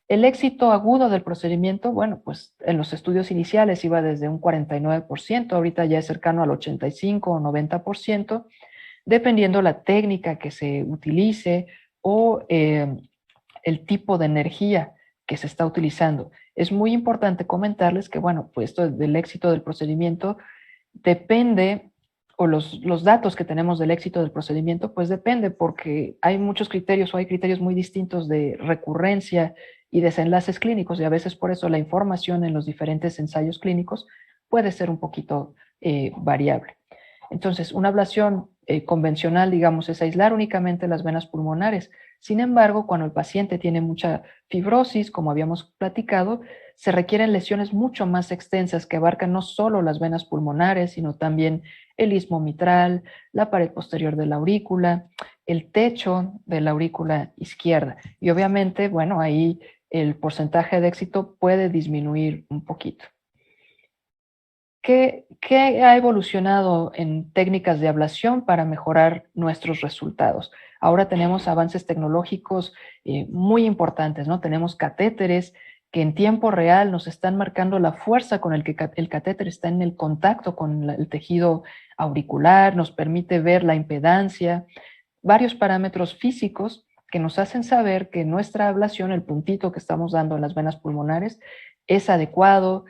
El éxito agudo del procedimiento, bueno, pues en los estudios iniciales iba desde un 49%, ahorita ya es cercano al 85 o 90%, dependiendo la técnica que se utilice o el tipo de energía que se está utilizando. Es muy importante comentarles que, bueno, pues esto del éxito del procedimiento depende, o los datos que tenemos del éxito del procedimiento, pues depende, porque hay muchos criterios o hay criterios muy distintos de recurrencia y desenlaces clínicos, y a veces por eso la información en los diferentes ensayos clínicos puede ser un poquito variable. Entonces, una ablación convencional, digamos, es aislar únicamente las venas pulmonares. Sin embargo, cuando el paciente tiene mucha fibrosis, como habíamos platicado, se requieren lesiones mucho más extensas que abarcan no solo las venas pulmonares, sino también el istmo mitral, la pared posterior de la aurícula, el techo de la aurícula izquierda. Y obviamente, bueno, ahí el porcentaje de éxito puede disminuir un poquito. ¿Qué ha evolucionado en técnicas de ablación para mejorar nuestros resultados? Ahora tenemos avances tecnológicos muy importantes, ¿no? Tenemos catéteres que en tiempo real nos están marcando la fuerza con el que el catéter está en el contacto con el tejido auricular, nos permite ver la impedancia, varios parámetros físicos que nos hacen saber que nuestra ablación, el puntito que estamos dando en las venas pulmonares, es adecuado,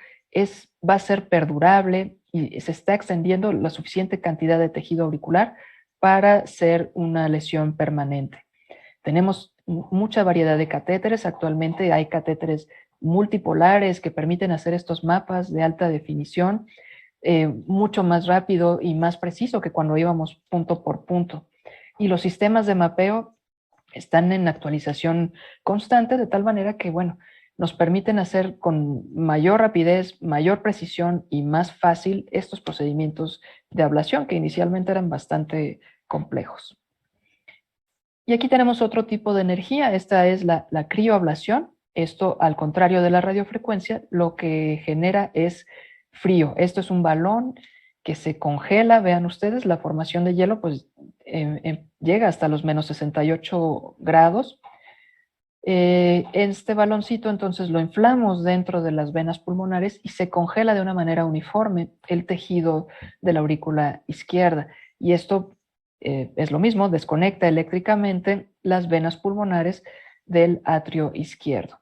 va a ser perdurable y se está extendiendo la suficiente cantidad de tejido auricular para ser una lesión permanente. Tenemos mucha variedad de catéteres. Actualmente hay catéteres multipolares que permiten hacer estos mapas de alta definición mucho más rápido y más preciso que cuando íbamos punto por punto. Y los sistemas de mapeo están en actualización constante, de tal manera que, bueno, nos permiten hacer con mayor rapidez, mayor precisión y más fácil estos procedimientos de ablación que inicialmente eran bastante complejos. Y aquí tenemos otro tipo de energía. Esta es la crioablación. Esto, al contrario de la radiofrecuencia, lo que genera es frío. Esto es un balón que se congela. Vean ustedes, la formación de hielo pues llega hasta los menos 68 grados. Este baloncito entonces lo inflamos dentro de las venas pulmonares y se congela de una manera uniforme el tejido de la aurícula izquierda. Y esto es lo mismo, desconecta eléctricamente las venas pulmonares del atrio izquierdo.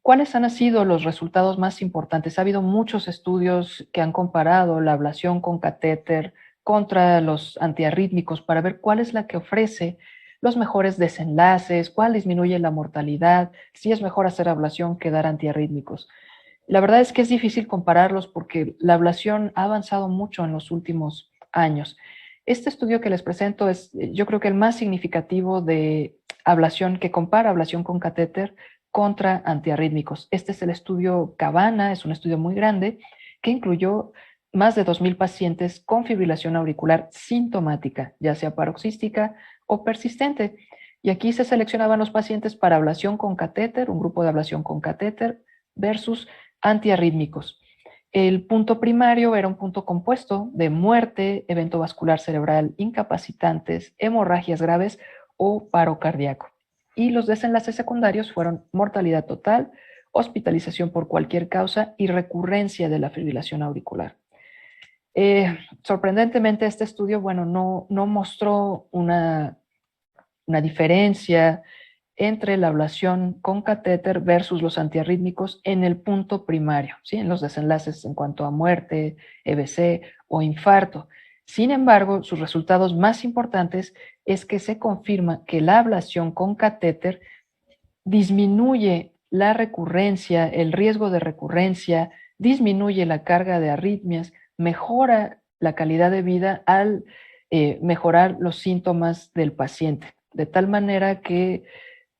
¿Cuáles han sido los resultados más importantes? Ha habido muchos estudios que han comparado la ablación con catéter contra los antiarrítmicos para ver cuál es la que ofrece los mejores desenlaces, cuál disminuye la mortalidad, si es mejor hacer ablación que dar antiarrítmicos. La verdad es que es difícil compararlos porque la ablación ha avanzado mucho en los últimos años. Este estudio que les presento es, yo creo que el más significativo de ablación, que compara ablación con catéter contra antiarrítmicos. Este es el estudio Cabana, es un estudio muy grande que incluyó más de 2,000 pacientes con fibrilación auricular sintomática, ya sea paroxística o persistente. Y aquí se seleccionaban los pacientes para ablación con catéter, un grupo de ablación con catéter, versus antiarrítmicos. El punto primario era un punto compuesto de muerte, evento vascular cerebral, incapacitantes, hemorragias graves o paro cardíaco. Y los desenlaces secundarios fueron mortalidad total, hospitalización por cualquier causa y recurrencia de la fibrilación auricular. Sorprendentemente, este estudio, bueno, no mostró una diferencia entre la ablación con catéter versus los antiarrítmicos en el punto primario, ¿sí? En los desenlaces en cuanto a muerte, EBC o infarto. Sin embargo, sus resultados más importantes es que se confirma que la ablación con catéter disminuye la recurrencia, el riesgo de recurrencia, disminuye la carga de arritmias, mejora la calidad de vida al mejorar los síntomas del paciente. De tal manera que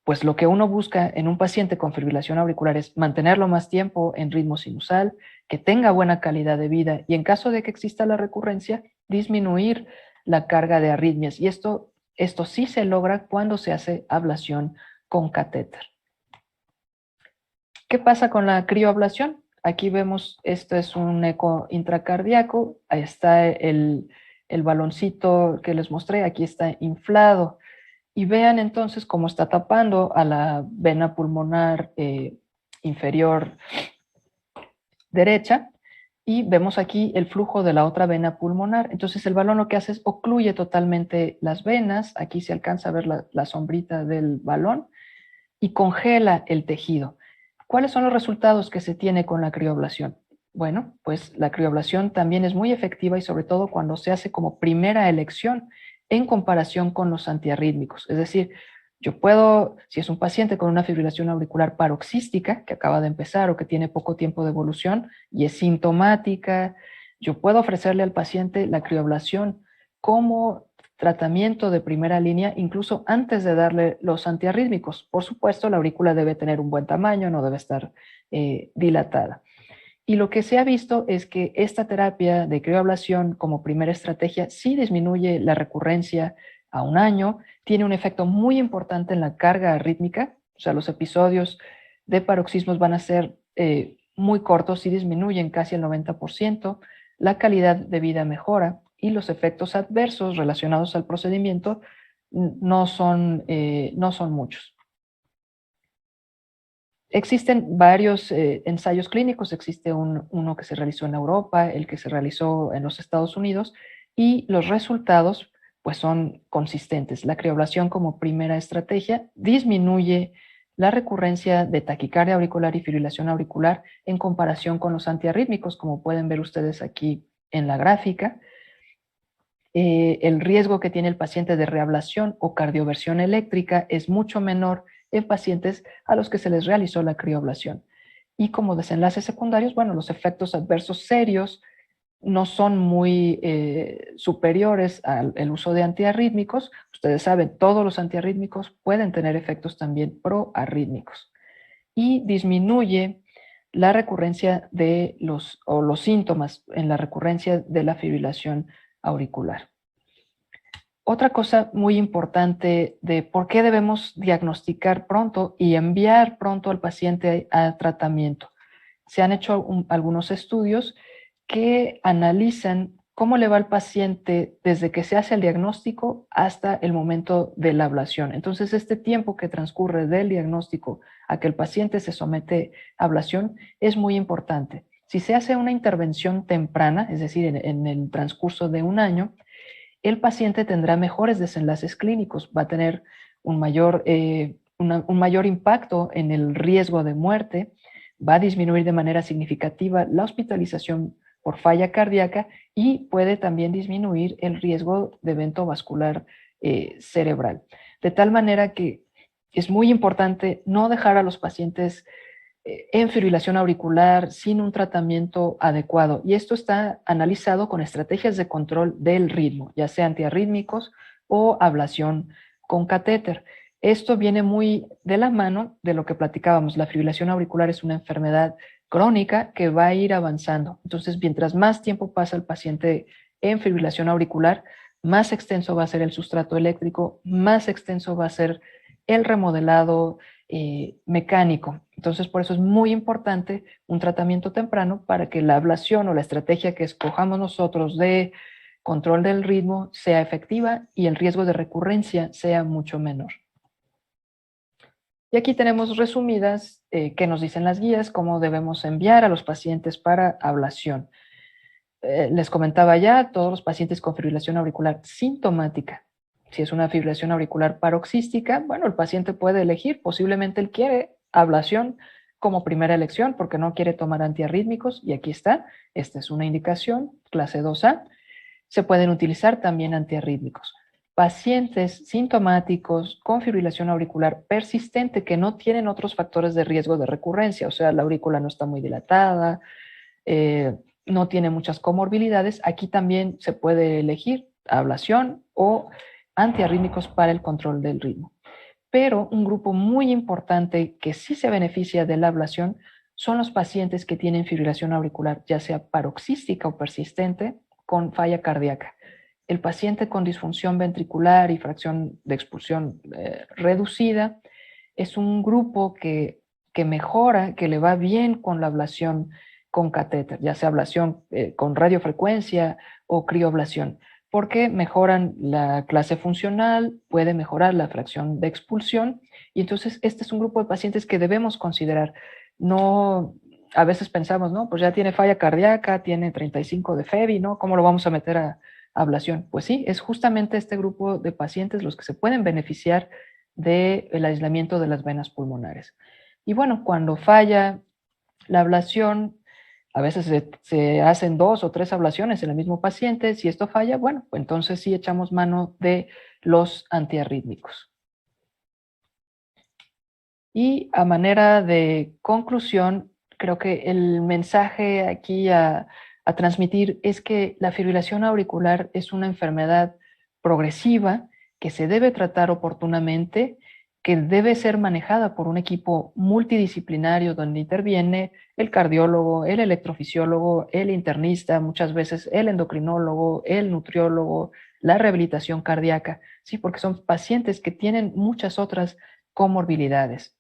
pues lo que uno busca en un paciente con fibrilación auricular es mantenerlo más tiempo en ritmo sinusal, que tenga buena calidad de vida y en caso de que exista la recurrencia, disminuir la carga de arritmias. Y esto sí se logra cuando se hace ablación con catéter. ¿Qué pasa con la crioablación? Aquí vemos, esto es un eco intracardíaco, ahí está el baloncito que les mostré, aquí está inflado. Y vean entonces cómo está tapando a la vena pulmonar inferior derecha y vemos aquí el flujo de la otra vena pulmonar. Entonces el balón lo que hace es ocluye totalmente las venas, aquí se alcanza a ver la sombrita del balón y congela el tejido. ¿Cuáles son los resultados que se tiene con la crioablación? Bueno, pues la crioablación también es muy efectiva y sobre todo cuando se hace como primera elección en comparación con los antiarrítmicos. Es decir, yo puedo, si es un paciente con una fibrilación auricular paroxística que acaba de empezar o que tiene poco tiempo de evolución y es sintomática, yo puedo ofrecerle al paciente la crioablación como tratamiento de primera línea, incluso antes de darle los antiarrítmicos. Por supuesto, la aurícula debe tener un buen tamaño, no debe estar dilatada. Y lo que se ha visto es que esta terapia de crioablación como primera estrategia sí disminuye la recurrencia a un año, tiene un efecto muy importante en la carga arrítmica, o sea, los episodios de paroxismos van a ser muy cortos y disminuyen casi el 90%, la calidad de vida mejora y los efectos adversos relacionados al procedimiento no son muchos. Existen varios ensayos clínicos, existe uno que se realizó en Europa, el que se realizó en los Estados Unidos, y los resultados pues son consistentes. La crioablación como primera estrategia disminuye la recurrencia de taquicardia auricular y fibrilación auricular en comparación con los antiarrítmicos, como pueden ver ustedes aquí en la gráfica. El riesgo que tiene el paciente de reablación o cardioversión eléctrica es mucho menor en pacientes a los que se les realizó la crioablación. Y como desenlaces secundarios, bueno, los efectos adversos serios no son muy superiores al uso de antiarrítmicos. Ustedes saben, todos los antiarrítmicos pueden tener efectos también proarrítmicos. Y disminuye la recurrencia de los síntomas en la recurrencia de la fibrilación auricular. Otra cosa muy importante de por qué debemos diagnosticar pronto y enviar pronto al paciente a tratamiento. Se han hecho algunos estudios que analizan cómo le va al paciente desde que se hace el diagnóstico hasta el momento de la ablación. Entonces, este tiempo que transcurre del diagnóstico a que el paciente se somete a ablación es muy importante. Si se hace una intervención temprana, es decir, en el transcurso de un año, el paciente tendrá mejores desenlaces clínicos, va a tener un mayor impacto en el riesgo de muerte, va a disminuir de manera significativa la hospitalización por falla cardíaca y puede también disminuir el riesgo de evento vascular cerebral. De tal manera que es muy importante no dejar a los pacientes en fibrilación auricular sin un tratamiento adecuado. Y esto está analizado con estrategias de control del ritmo, ya sea antiarrítmicos o ablación con catéter. Esto viene muy de la mano de lo que platicábamos. La fibrilación auricular es una enfermedad crónica que va a ir avanzando. Entonces, mientras más tiempo pasa el paciente en fibrilación auricular, más extenso va a ser el sustrato eléctrico, más extenso va a ser el remodelado mecánico. Entonces, por eso es muy importante un tratamiento temprano para que la ablación o la estrategia que escojamos nosotros de control del ritmo sea efectiva y el riesgo de recurrencia sea mucho menor. Y aquí tenemos resumidas qué nos dicen las guías, cómo debemos enviar a los pacientes para ablación. Les comentaba ya, todos los pacientes con fibrilación auricular sintomática. Si es una fibrilación auricular paroxística, bueno, el paciente puede elegir, posiblemente él quiere ablación como primera elección porque no quiere tomar antiarrítmicos, y aquí está, esta es una indicación, clase 2A. Se pueden utilizar también antiarrítmicos. Pacientes sintomáticos con fibrilación auricular persistente que no tienen otros factores de riesgo de recurrencia, o sea, la aurícula no está muy dilatada, no tiene muchas comorbilidades, aquí también se puede elegir ablación o antiarrítmicos para el control del ritmo. Pero un grupo muy importante que sí se beneficia de la ablación son los pacientes que tienen fibrilación auricular, ya sea paroxística o persistente, con falla cardíaca. El paciente con disfunción ventricular y fracción de expulsión reducida es un grupo que mejora, que le va bien con la ablación con catéter, ya sea ablación con radiofrecuencia o crioablación, porque mejoran la clase funcional, puede mejorar la fracción de expulsión, y entonces este es un grupo de pacientes que debemos considerar. No, a veces pensamos, no, pues ya tiene falla cardíaca, tiene 35 de FEBI, ¿no? ¿Cómo lo vamos a meter a ablación? Pues sí, es justamente este grupo de pacientes los que se pueden beneficiar del aislamiento de las venas pulmonares. Y bueno, cuando falla la ablación, a veces se hacen 2 o 3 ablaciones en el mismo paciente. Si esto falla, bueno, pues entonces sí echamos mano de los antiarrítmicos. Y a manera de conclusión, creo que el mensaje aquí a transmitir es que la fibrilación auricular es una enfermedad progresiva que se debe tratar oportunamente, que debe ser manejada por un equipo multidisciplinario donde interviene el cardiólogo, el electrofisiólogo, el internista, muchas veces el endocrinólogo, el nutriólogo, la rehabilitación cardíaca, sí, porque son pacientes que tienen muchas otras comorbilidades.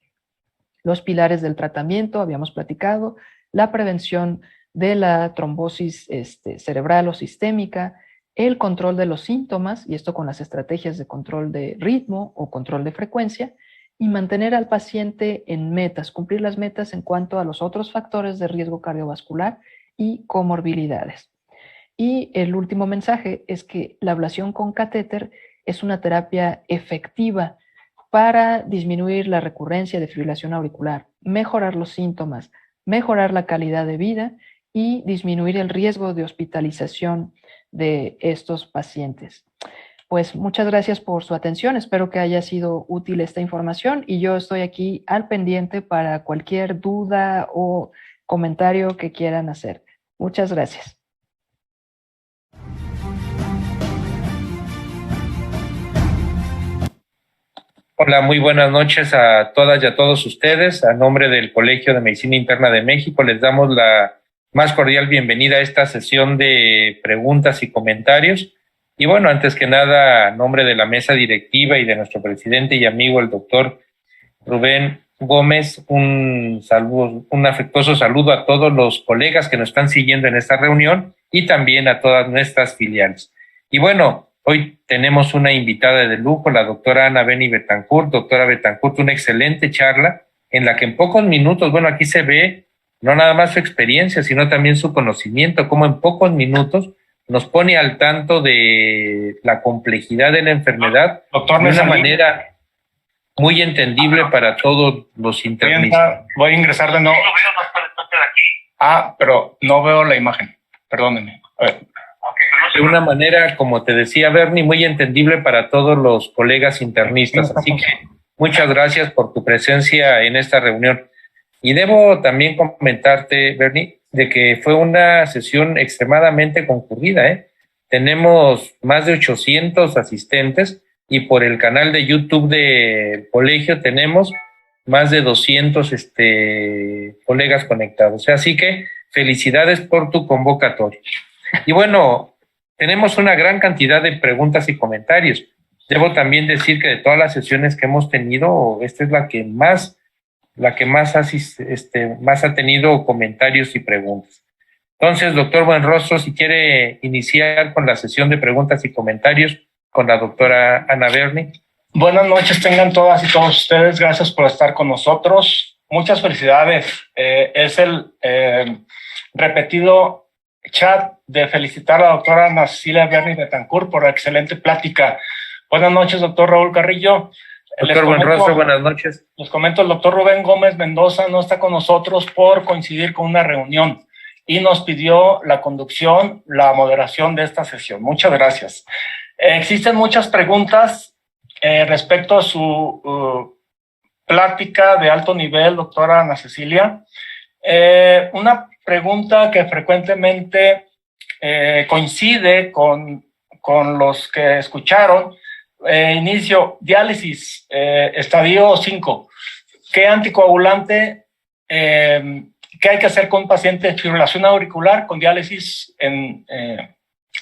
Los pilares del tratamiento, habíamos platicado, la prevención de la trombosis cerebral o sistémica, el control de los síntomas, y esto con las estrategias de control de ritmo o control de frecuencia, y mantener al paciente en metas, cumplir las metas en cuanto a los otros factores de riesgo cardiovascular y comorbilidades. Y el último mensaje es que la ablación con catéter es una terapia efectiva para disminuir la recurrencia de fibrilación auricular, mejorar los síntomas, mejorar la calidad de vida y disminuir el riesgo de hospitalización de estos pacientes. Pues muchas gracias por su atención, espero que haya sido útil esta información y yo estoy aquí al pendiente para cualquier duda o comentario que quieran hacer. Muchas gracias. Hola, muy buenas noches a todas y a todos ustedes. A nombre del Colegio de Medicina Interna de México, les damos la más cordial bienvenida a esta sesión de preguntas y comentarios. Y bueno, antes que nada, a nombre de la mesa directiva y de nuestro presidente y amigo, el doctor Rubén Gómez, un afectuoso saludo a todos los colegas que nos están siguiendo en esta reunión y también a todas nuestras filiales. Y bueno, hoy tenemos una invitada de lujo, la doctora Ana Beni Betancourt. Doctora Betancourt, una excelente charla en la que en pocos minutos, bueno, aquí se ve no nada más su experiencia, sino también su conocimiento, cómo en pocos minutos nos pone al tanto de la complejidad de la enfermedad de una manera muy entendible para todos los internistas. Voy a ingresar de nuevo. Pero no veo la imagen. Perdónenme. A ver. De una manera, como te decía Bernie, muy entendible para todos los colegas internistas. Así que muchas gracias por tu presencia en esta reunión. Y debo también comentarte, Bernie, de que fue una sesión extremadamente concurrida, Tenemos más de 800 asistentes y por el canal de YouTube del colegio tenemos más de 200 colegas conectados. Así que felicidades por tu convocatoria. Y bueno, tenemos una gran cantidad de preguntas y comentarios. Debo también decir que de todas las sesiones que hemos tenido, esta es la que más ha tenido comentarios y preguntas. Entonces, doctor Buenrostro, si quiere iniciar con la sesión de preguntas y comentarios con la doctora Ana Berni. Buenas noches, tengan todas y todos ustedes. Gracias por estar con nosotros. Muchas felicidades. Es el repetido chat de felicitar a la doctora Ana Cecilia Berni Betancourt por la excelente plática. Buenas noches, doctor Raúl Carrillo. Doctor Buenrostro, buenas noches. Les comento, el doctor Rubén Gómez Mendoza no está con nosotros por coincidir con una reunión y nos pidió la conducción, la moderación de esta sesión. Muchas gracias. Existen muchas preguntas respecto a su plática de alto nivel, doctora Ana Cecilia. Una pregunta que frecuentemente coincide con los que escucharon. Inicio, diálisis, estadio 5. ¿Qué anticoagulante, qué hay que hacer con un paciente de fibrilación auricular con diálisis en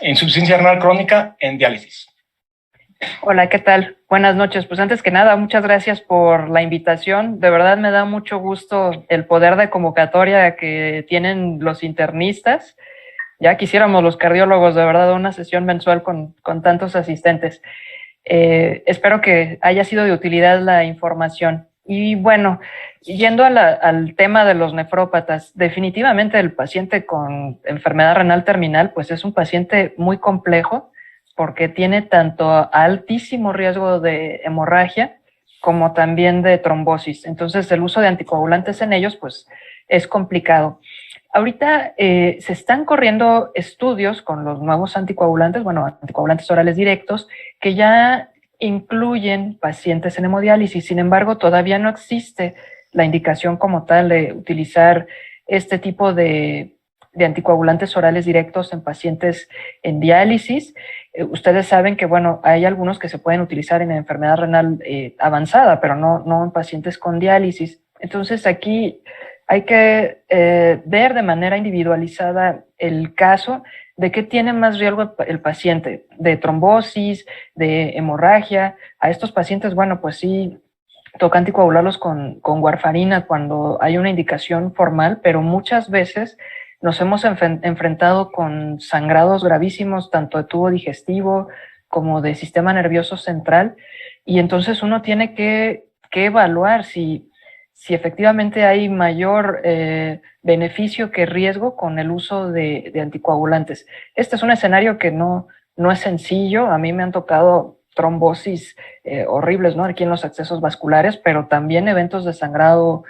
insuficiencia renal crónica en diálisis? Hola, ¿qué tal? Buenas noches. Pues antes que nada, muchas gracias por la invitación. De verdad me da mucho gusto el poder de convocatoria que tienen los internistas. Ya quisiéramos los cardiólogos, de verdad, una sesión mensual con tantos asistentes. Espero que haya sido de utilidad la información. Y bueno, yendo al tema de los nefrópatas, definitivamente el paciente con enfermedad renal terminal, pues es un paciente muy complejo porque tiene tanto altísimo riesgo de hemorragia como también de trombosis. Entonces, el uso de anticoagulantes en ellos, pues, es complicado. Ahorita se están corriendo estudios con los nuevos anticoagulantes, bueno, anticoagulantes orales directos, que ya incluyen pacientes en hemodiálisis. Sin embargo, todavía no existe la indicación como tal de utilizar este tipo de anticoagulantes orales directos en pacientes en diálisis. Ustedes saben que, bueno, hay algunos que se pueden utilizar en enfermedad renal avanzada, pero no en pacientes con diálisis. Entonces, aquí hay que ver de manera individualizada el caso de qué tiene más riesgo el paciente, de trombosis, de hemorragia. A estos pacientes, bueno, pues sí, toca anticoagularlos con warfarina cuando hay una indicación formal, pero muchas veces nos hemos enfrentado con sangrados gravísimos, tanto de tubo digestivo como de sistema nervioso central, y entonces uno tiene que evaluar si efectivamente hay mayor beneficio que riesgo con el uso de anticoagulantes. Este es un escenario que no es sencillo. A mí me han tocado trombosis horribles, ¿no?, aquí en los accesos vasculares, pero también eventos de sangrado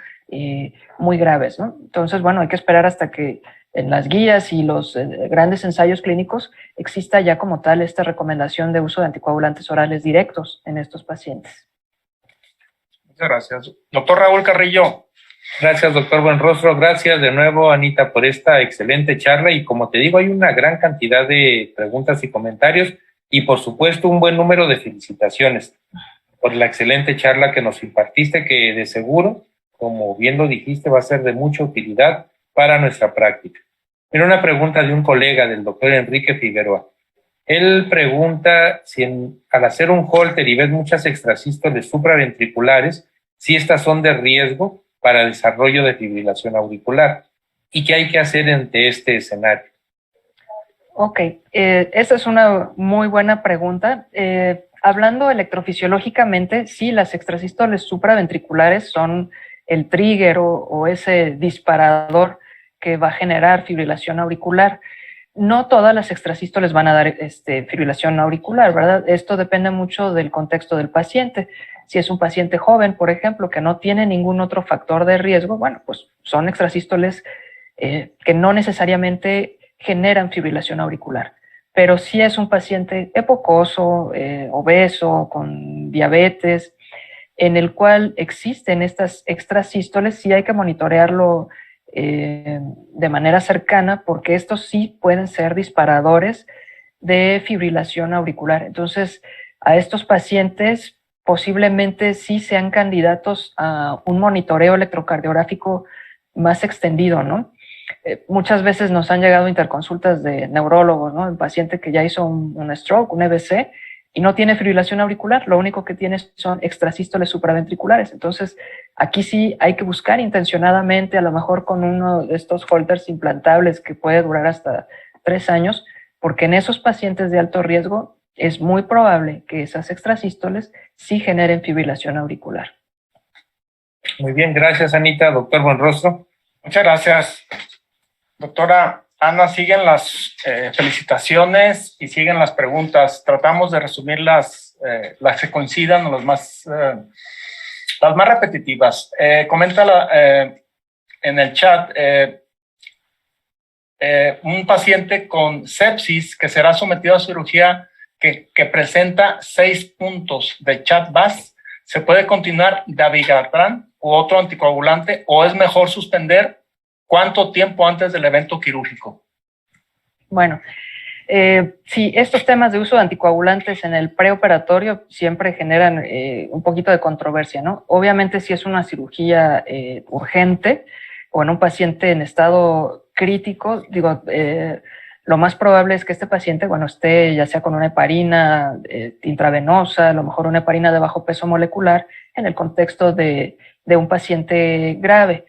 muy graves, ¿no? Entonces, bueno, hay que esperar hasta que en las guías y los grandes ensayos clínicos exista ya como tal esta recomendación de uso de anticoagulantes orales directos en estos pacientes. Muchas gracias. Doctor Raúl Carrillo. Gracias, doctor Buenrostro. Gracias de nuevo, Anita, por esta excelente charla. Y como te digo, hay una gran cantidad de preguntas y comentarios y, por supuesto, un buen número de felicitaciones por la excelente charla que nos impartiste, que de seguro, como bien lo dijiste, va a ser de mucha utilidad para nuestra práctica. Mira, una pregunta de un colega, del doctor Enrique Figueroa. Él pregunta si al hacer un Holter y ves muchas extrasístoles supraventriculares, si estas son de riesgo para el desarrollo de fibrilación auricular y qué hay que hacer ante este escenario. Ok, esa es una muy buena pregunta. Hablando electrofisiológicamente, sí, las extrasístoles supraventriculares son el trigger o ese disparador que va a generar fibrilación auricular. No todas las extrasístoles van a dar fibrilación auricular, ¿verdad? Esto depende mucho del contexto del paciente. Si es un paciente joven, por ejemplo, que no tiene ningún otro factor de riesgo, bueno, pues son extrasístoles que no necesariamente generan fibrilación auricular. Pero si es un paciente epocoso, obeso, con diabetes, en el cual existen estas extrasístoles, sí hay que monitorearlo de manera cercana, porque estos sí pueden ser disparadores de fibrilación auricular. Entonces, a estos pacientes posiblemente sí sean candidatos a un monitoreo electrocardiográfico más extendido, ¿no? muchas veces nos han llegado interconsultas de neurólogos, ¿no? El paciente que ya hizo un stroke, un EBC, y no tiene fibrilación auricular, lo único que tiene son extrasístoles supraventriculares. Entonces, aquí sí hay que buscar intencionadamente, a lo mejor con uno de estos holters implantables que puede durar hasta 3 años, porque en esos pacientes de alto riesgo es muy probable que esas extrasístoles sí generen fibrilación auricular. Muy bien, gracias, Anita. Doctor Buenrostro. Muchas gracias. Doctora Ana, siguen las felicitaciones y siguen las preguntas. Tratamos de resumir las que coincidan, las más repetitivas. Comenta en el chat un paciente con sepsis que será sometido a cirugía que presenta 6 puntos de Chat-VAS. ¿Se puede continuar dabigatran u otro anticoagulante o es mejor suspender? ¿Cuánto tiempo antes del evento quirúrgico? Bueno, sí, estos temas de uso de anticoagulantes en el preoperatorio siempre generan un poquito de controversia, ¿no? Obviamente, si es una cirugía urgente o en un paciente en estado crítico, digo, lo más probable es que este paciente, bueno, esté ya sea con una heparina intravenosa, a lo mejor una heparina de bajo peso molecular, en el contexto de un paciente grave.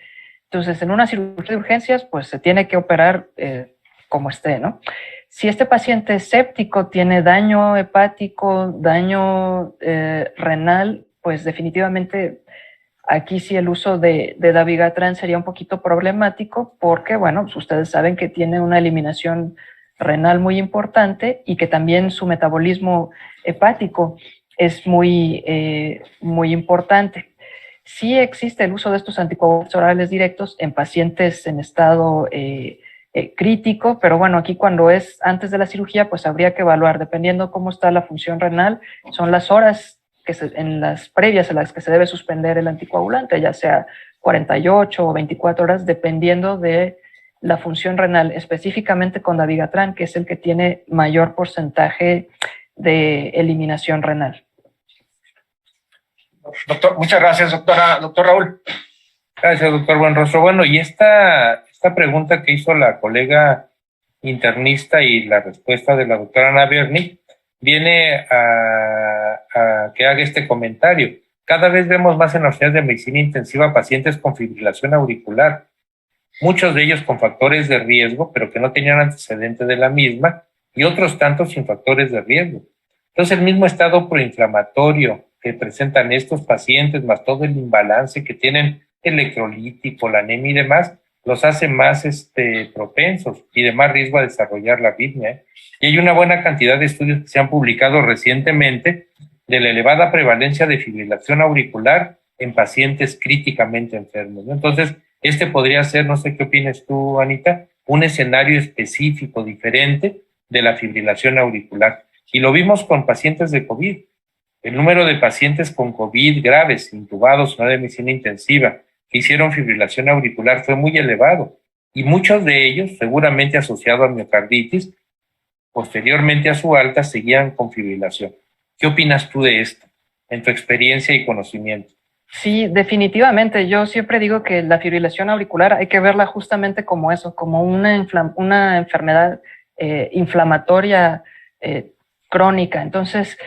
Entonces, en una cirugía de urgencias, pues se tiene que operar como esté, ¿no? Si este paciente es séptico, tiene daño hepático, daño renal, pues definitivamente aquí sí el uso de dabigatran sería un poquito problemático porque, bueno, pues ustedes saben que tiene una eliminación renal muy importante y que también su metabolismo hepático es muy importante. Sí existe el uso de estos anticoagulantes orales directos en pacientes en estado crítico, pero bueno, aquí cuando es antes de la cirugía, pues habría que evaluar, dependiendo cómo está la función renal, son las horas en las previas en las que se debe suspender el anticoagulante, ya sea 48 o 24 horas, dependiendo de la función renal, específicamente con dabigatran, que es el que tiene mayor porcentaje de eliminación renal. Doctor, muchas gracias, doctora. Doctor Raúl. Gracias, doctor Buenrostro. Bueno, y esta pregunta que hizo la colega internista y la respuesta de la doctora Ana Berni viene a que haga este comentario. Cada vez vemos más en las unidades de medicina intensiva pacientes con fibrilación auricular, muchos de ellos con factores de riesgo, pero que no tenían antecedente de la misma, y otros tantos sin factores de riesgo. Entonces, el mismo estado proinflamatorio que presentan estos pacientes, más todo el imbalance que tienen electrolítico, la anemia y demás, los hace más propensos y de más riesgo a desarrollar la arritmia. Y hay una buena cantidad de estudios que se han publicado recientemente de la elevada prevalencia de fibrilación auricular en pacientes críticamente enfermos, ¿no? Entonces, podría ser, no sé qué opinas tú, Anita, un escenario específico, diferente de la fibrilación auricular. Y lo vimos con pacientes de COVID. El número de pacientes con COVID graves, intubados en una medicina intensiva, que hicieron fibrilación auricular fue muy elevado. Y muchos de ellos, seguramente asociados a miocarditis, posteriormente a su alta, seguían con fibrilación. ¿Qué opinas tú de esto, en tu experiencia y conocimiento? Sí, definitivamente. Yo siempre digo que la fibrilación auricular hay que verla justamente como eso, como una enfermedad inflamatoria crónica. Entonces,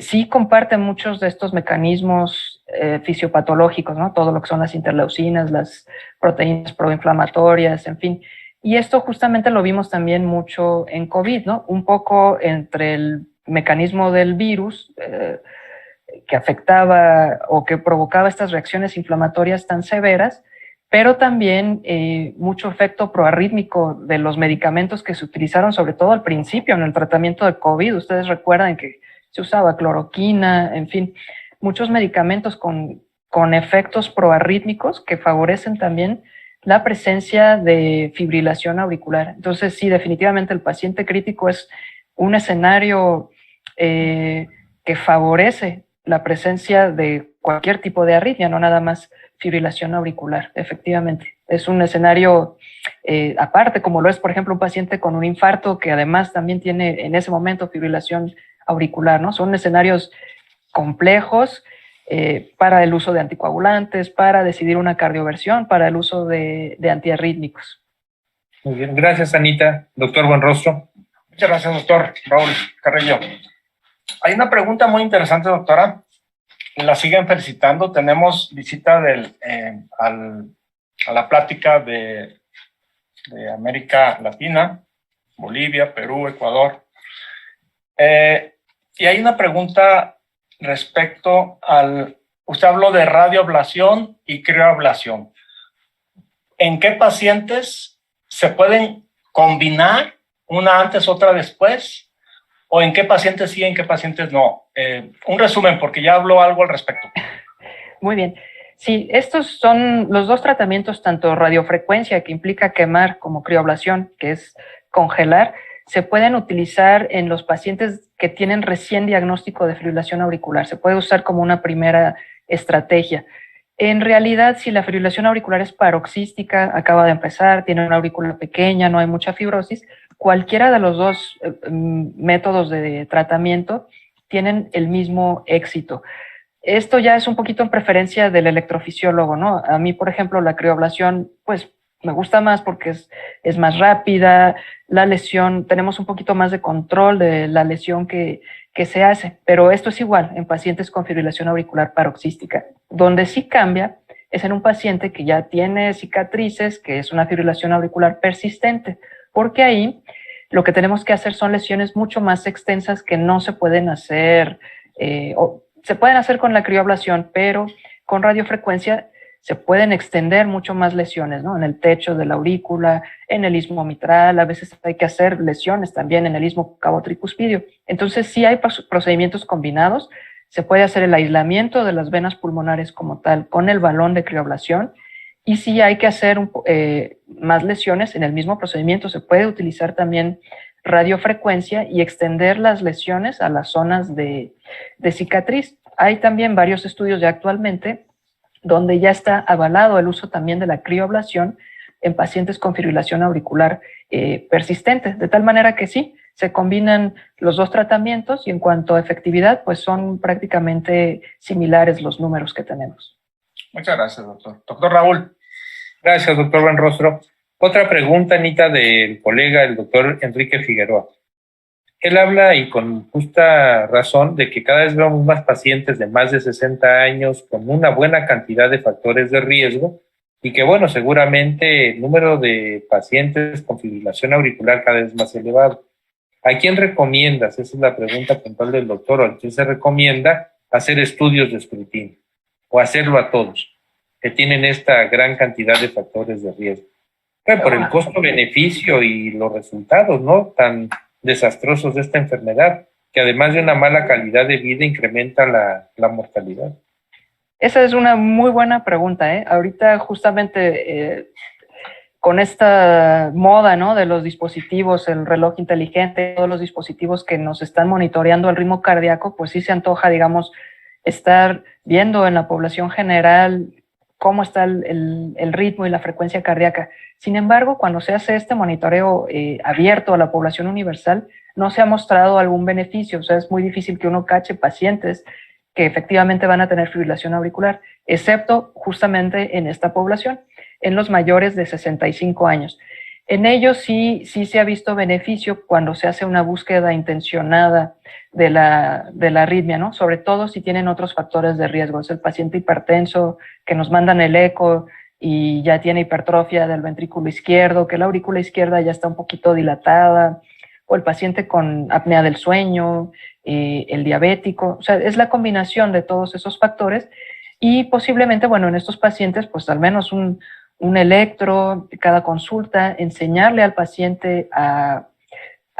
sí comparte muchos de estos mecanismos fisiopatológicos, ¿no? Todo lo que son las interleucinas, las proteínas proinflamatorias, en fin. Y esto justamente lo vimos también mucho en COVID, ¿no? Un poco entre el mecanismo del virus que afectaba o que provocaba estas reacciones inflamatorias tan severas, pero también mucho efecto proarrítmico de los medicamentos que se utilizaron, sobre todo al principio en el tratamiento de COVID. Ustedes recuerdan que se usaba cloroquina, en fin, muchos medicamentos con efectos proarrítmicos que favorecen también la presencia de fibrilación auricular. Entonces, sí, definitivamente el paciente crítico es un escenario que favorece la presencia de cualquier tipo de arritmia, no nada más fibrilación auricular, efectivamente. Es un escenario aparte, como lo es, por ejemplo, un paciente con un infarto que además también tiene en ese momento fibrilación auricular, ¿no? Son escenarios complejos para el uso de anticoagulantes, para decidir una cardioversión, para el uso de antiarrítmicos. Muy bien, gracias, Anita. Doctor Buenrostro. Muchas gracias, doctor Raúl Carrillo. Hay una pregunta muy interesante, doctora. La siguen felicitando. Tenemos visita a la plática de América Latina, Bolivia, Perú, Ecuador. Y hay una pregunta respecto usted habló de radioablación y crioablación. ¿En qué pacientes se pueden combinar una antes, otra después? ¿O en qué pacientes sí, en qué pacientes no? Un resumen, porque ya habló algo al respecto. Muy bien. Sí, estos son los dos tratamientos, tanto radiofrecuencia, que implica quemar, como crioablación, que es congelar, se pueden utilizar en los pacientes que tienen recién diagnóstico de fibrilación auricular. Se puede usar como una primera estrategia. En realidad, si la fibrilación auricular es paroxística, acaba de empezar, tiene una aurícula pequeña, no hay mucha fibrosis, cualquiera de los dos métodos de tratamiento tienen el mismo éxito. Esto ya es un poquito en preferencia del electrofisiólogo, ¿no? A mí, por ejemplo, la crioablación, pues me gusta más porque es más rápida, la lesión, tenemos un poquito más de control de la lesión que se hace, pero esto es igual en pacientes con fibrilación auricular paroxística. Donde sí cambia es en un paciente que ya tiene cicatrices, que es una fibrilación auricular persistente, porque ahí lo que tenemos que hacer son lesiones mucho más extensas que no se pueden hacer, se pueden hacer con la crioablación, pero con radiofrecuencia se pueden extender mucho más lesiones, ¿no? En el techo de la aurícula, en el istmo mitral, a veces hay que hacer lesiones también en el istmo cabo-tricuspidio. Entonces sí hay procedimientos combinados, se puede hacer el aislamiento de las venas pulmonares como tal con el balón de crioablación, y sí hay que hacer más lesiones en el mismo procedimiento. Se puede utilizar también radiofrecuencia y extender las lesiones a las zonas de cicatriz. Hay también varios estudios ya actualmente donde ya está avalado el uso también de la crioablación en pacientes con fibrilación auricular persistente, de tal manera que sí, se combinan los dos tratamientos y en cuanto a efectividad, pues son prácticamente similares los números que tenemos. Muchas gracias, doctor. Doctor Raúl. Gracias, doctor Buenrostro. Otra pregunta, Anita, del colega, el doctor Enrique Figueroa. Él habla, y con justa razón, de que cada vez vemos más pacientes de más de 60 años con una buena cantidad de factores de riesgo y que, bueno, seguramente el número de pacientes con fibrilación auricular cada vez más elevado. ¿A quién recomiendas? Esa es la pregunta puntual del doctor. ¿A quién se recomienda hacer estudios de escrutinio o hacerlo a todos que tienen esta gran cantidad de factores de riesgo? Por el costo-beneficio y los resultados, ¿no?, tan desastrosos de esta enfermedad, que además de una mala calidad de vida incrementa la mortalidad. Esa es una muy buena pregunta, ¿eh? Ahorita justamente con esta moda, ¿no?, de los dispositivos, el reloj inteligente, todos los dispositivos que nos están monitoreando el ritmo cardíaco, pues sí se antoja, digamos, estar viendo en la población general cómo está el ritmo y la frecuencia cardíaca. Sin embargo, cuando se hace este monitoreo abierto a la población universal, no se ha mostrado algún beneficio. O sea, es muy difícil que uno cache pacientes que efectivamente van a tener fibrilación auricular, excepto justamente en esta población, en los mayores de 65 años. En ellos sí se ha visto beneficio cuando se hace una búsqueda intencionada de la arritmia, ¿no? Sobre todo si tienen otros factores de riesgo. Es el paciente hipertenso que nos mandan el eco y ya tiene hipertrofia del ventrículo izquierdo, que la aurícula izquierda ya está un poquito dilatada, o el paciente con apnea del sueño, el diabético. O sea, es la combinación de todos esos factores y posiblemente, bueno, en estos pacientes, pues al menos un electro de cada consulta, enseñarle al paciente a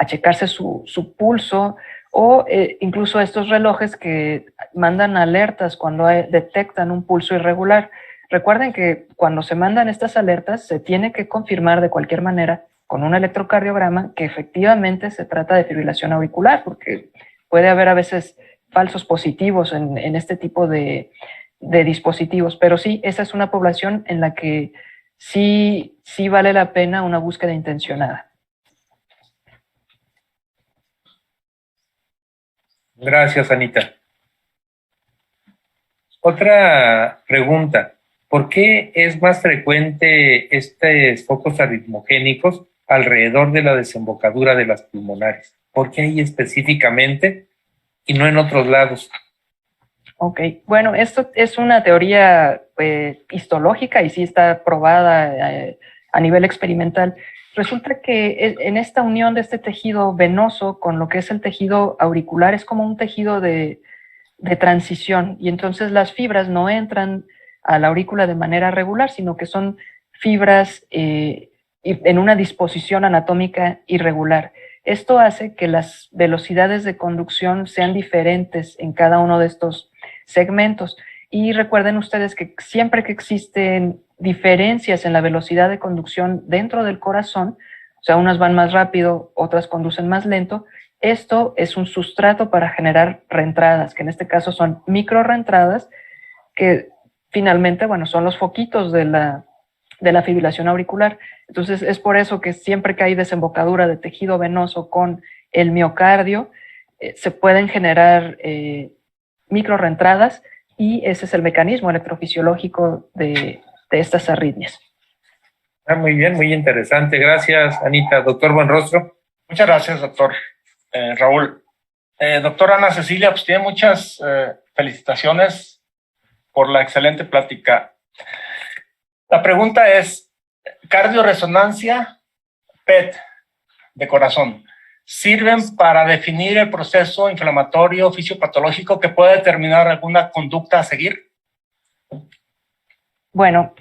checarse su pulso, o incluso estos relojes que mandan alertas cuando detectan un pulso irregular. Recuerden que cuando se mandan estas alertas se tiene que confirmar de cualquier manera con un electrocardiograma que efectivamente se trata de fibrilación auricular, porque puede haber a veces falsos positivos en este tipo de dispositivos, pero sí, esa es una población en la que sí vale la pena una búsqueda intencionada. Gracias, Anita. Otra pregunta. ¿Por qué es más frecuente estos focos arritmogénicos alrededor de la desembocadura de las pulmonares. ¿Por qué ahí específicamente y no en otros lados? Ok, bueno, esto es una teoría histológica y sí está probada a nivel experimental. Resulta que en esta unión de este tejido venoso con lo que es el tejido auricular es como un tejido de transición, y entonces las fibras no entran a la aurícula de manera regular, sino que son fibras en una disposición anatómica irregular. Esto hace que las velocidades de conducción sean diferentes en cada uno de estos segmentos. Y recuerden ustedes que siempre que existen diferencias en la velocidad de conducción dentro del corazón, o sea, unas van más rápido, otras conducen más lento, esto es un sustrato para generar reentradas, que en este caso son micro reentradas, que finalmente, bueno, son los foquitos de la fibrilación auricular. Entonces, es por eso que siempre que hay desembocadura de tejido venoso con el miocardio, se pueden generar micro reentradas, y ese es el mecanismo electrofisiológico de estas arritmias. Muy bien, muy interesante. Gracias, Anita. Doctor Buenrostro. Muchas gracias, doctor Raúl. Doctora Ana Cecilia, pues tiene muchas felicitaciones por la excelente plática. La pregunta es, cardioresonancia PET de corazón, ¿sirven para definir el proceso inflamatorio fisiopatológico que puede determinar alguna conducta a seguir? Bueno,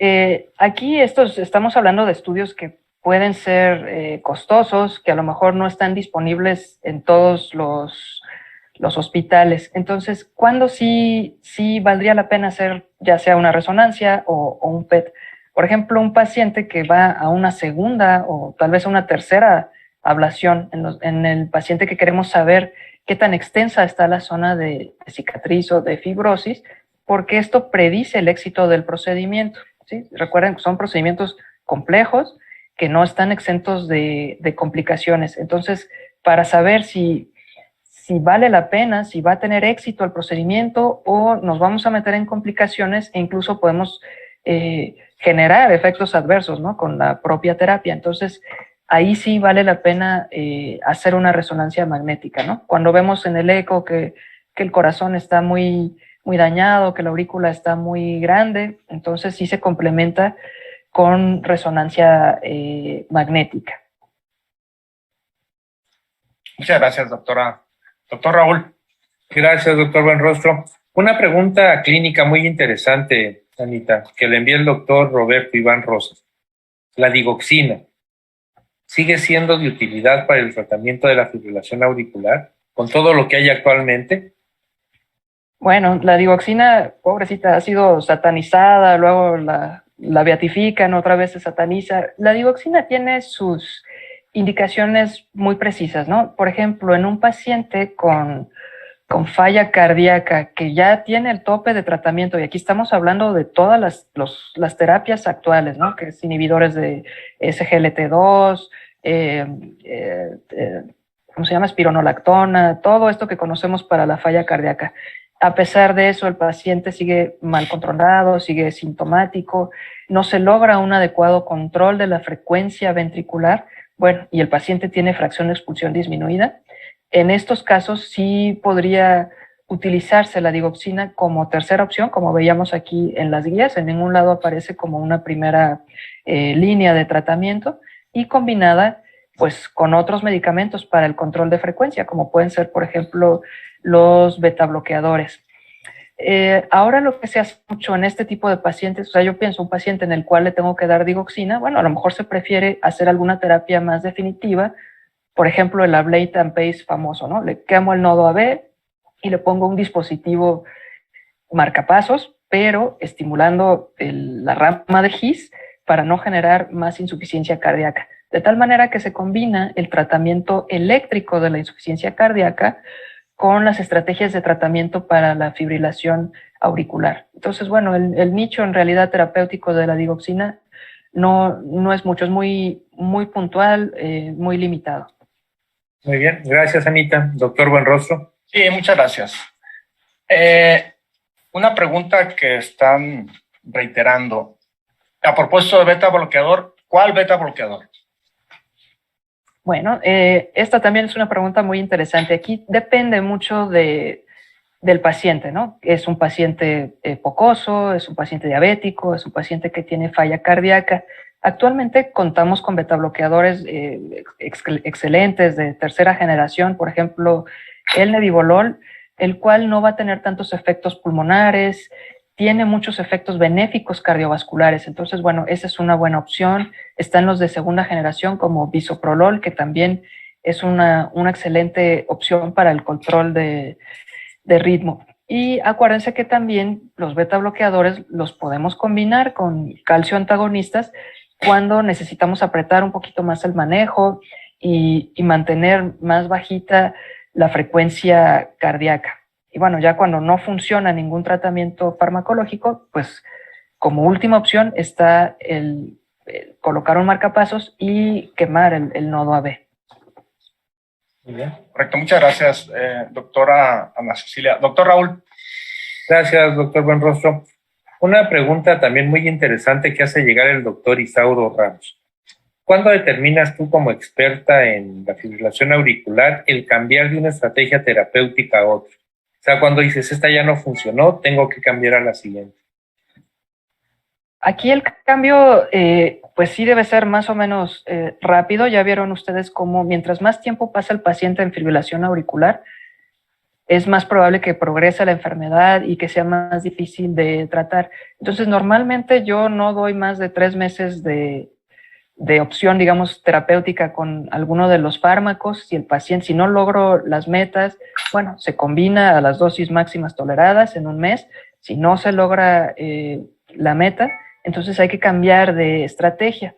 aquí estamos hablando de estudios que pueden ser costosos, que a lo mejor no están disponibles en todos los hospitales. Entonces, ¿cuándo sí valdría la pena hacer ya sea una resonancia o un PET? Por ejemplo, un paciente que va a una segunda o tal vez a una tercera ablación, en el paciente que queremos saber qué tan extensa está la zona de cicatriz o de fibrosis, porque esto predice el éxito del procedimiento, ¿sí? Recuerden que son procedimientos complejos que no están exentos de complicaciones. Entonces, para saber si vale la pena, si va a tener éxito el procedimiento o nos vamos a meter en complicaciones e incluso podemos generar efectos adversos, ¿no?, con la propia terapia. Entonces, ahí sí vale la pena hacer una resonancia magnética, ¿no? Cuando vemos en el eco que el corazón está muy dañado, que la aurícula está muy grande, entonces sí se complementa con resonancia magnética. Muchas gracias, doctora. Doctor Raúl. Gracias, doctor Buenrostro. Una pregunta clínica muy interesante, Anita, que le envió el doctor Roberto Iván Rosas. La digoxina, ¿sigue siendo de utilidad para el tratamiento de la fibrilación auricular con todo lo que hay actualmente? Bueno, la digoxina, pobrecita, ha sido satanizada, luego la beatifican, otra vez se sataniza. La digoxina tiene sus indicaciones muy precisas, ¿no? Por ejemplo, en un paciente con falla cardíaca que ya tiene el tope de tratamiento, y aquí estamos hablando de todas las terapias actuales, ¿no?, que es inhibidores de SGLT2, ¿cómo se llama?, espironolactona, todo esto que conocemos para la falla cardíaca. A pesar de eso, el paciente sigue mal controlado, sigue sintomático, no se logra un adecuado control de la frecuencia ventricular, bueno, y el paciente tiene fracción de expulsión disminuida. En estos casos sí podría utilizarse la digoxina como tercera opción, como veíamos aquí en las guías. En ningún lado aparece como una primera línea de tratamiento, y combinada pues con otros medicamentos para el control de frecuencia, como pueden ser, por ejemplo, los betabloqueadores. Ahora lo que se hace mucho en este tipo de pacientes, o sea, yo pienso un paciente en el cual le tengo que dar digoxina, bueno, a lo mejor se prefiere hacer alguna terapia más definitiva, por ejemplo, el ablate and pace famoso, ¿no? Le quemo el nodo AB y le pongo un dispositivo marcapasos, pero estimulando la rama de His para no generar más insuficiencia cardíaca. De tal manera que se combina el tratamiento eléctrico de la insuficiencia cardíaca con las estrategias de tratamiento para la fibrilación auricular. Entonces, bueno, el nicho en realidad terapéutico de la digoxina no es mucho, es muy puntual, muy limitado. Muy bien, gracias, Anita. Doctor Buenrostro. Sí, muchas gracias. Una pregunta que están reiterando. A propósito de beta bloqueador, ¿cuál beta bloqueador? Bueno, esta también es una pregunta muy interesante. Aquí depende mucho del paciente, ¿no? Es un paciente pocoso, es un paciente diabético, es un paciente que tiene falla cardíaca. Actualmente contamos con betabloqueadores excelentes de tercera generación, por ejemplo, el nebivolol, el cual no va a tener tantos efectos pulmonares, tiene muchos efectos benéficos cardiovasculares. Entonces, bueno, esa es una buena opción. Están los de segunda generación como bisoprolol, que también es una excelente opción para el control de ritmo. Y acuérdense que también los beta bloqueadores los podemos combinar con calcio antagonistas cuando necesitamos apretar un poquito más el manejo y mantener más bajita la frecuencia cardíaca. Y bueno, ya cuando no funciona ningún tratamiento farmacológico, pues como última opción está el colocar un marcapasos y quemar el nodo AB. Muy bien, correcto. Muchas gracias, doctora Ana Cecilia. Doctor Raúl. Gracias, doctor Buenrostro. Una pregunta también muy interesante que hace llegar el doctor Isauro Ramos. ¿Cuándo determinas tú como experta en la fibrilación auricular el cambiar de una estrategia terapéutica a otra? O sea, cuando dices, esta ya no funcionó, tengo que cambiar a la siguiente. Aquí el cambio, pues sí debe ser más o menos rápido. Ya vieron ustedes cómo mientras más tiempo pasa el paciente en fibrilación auricular, es más probable que progrese la enfermedad y que sea más difícil de tratar. Entonces, normalmente yo no doy más de 3 meses de opción, digamos, terapéutica con alguno de los fármacos. Si el paciente, si no logro las metas, bueno, se combina a las dosis máximas toleradas en un mes. Si no se logra la meta, entonces hay que cambiar de estrategia.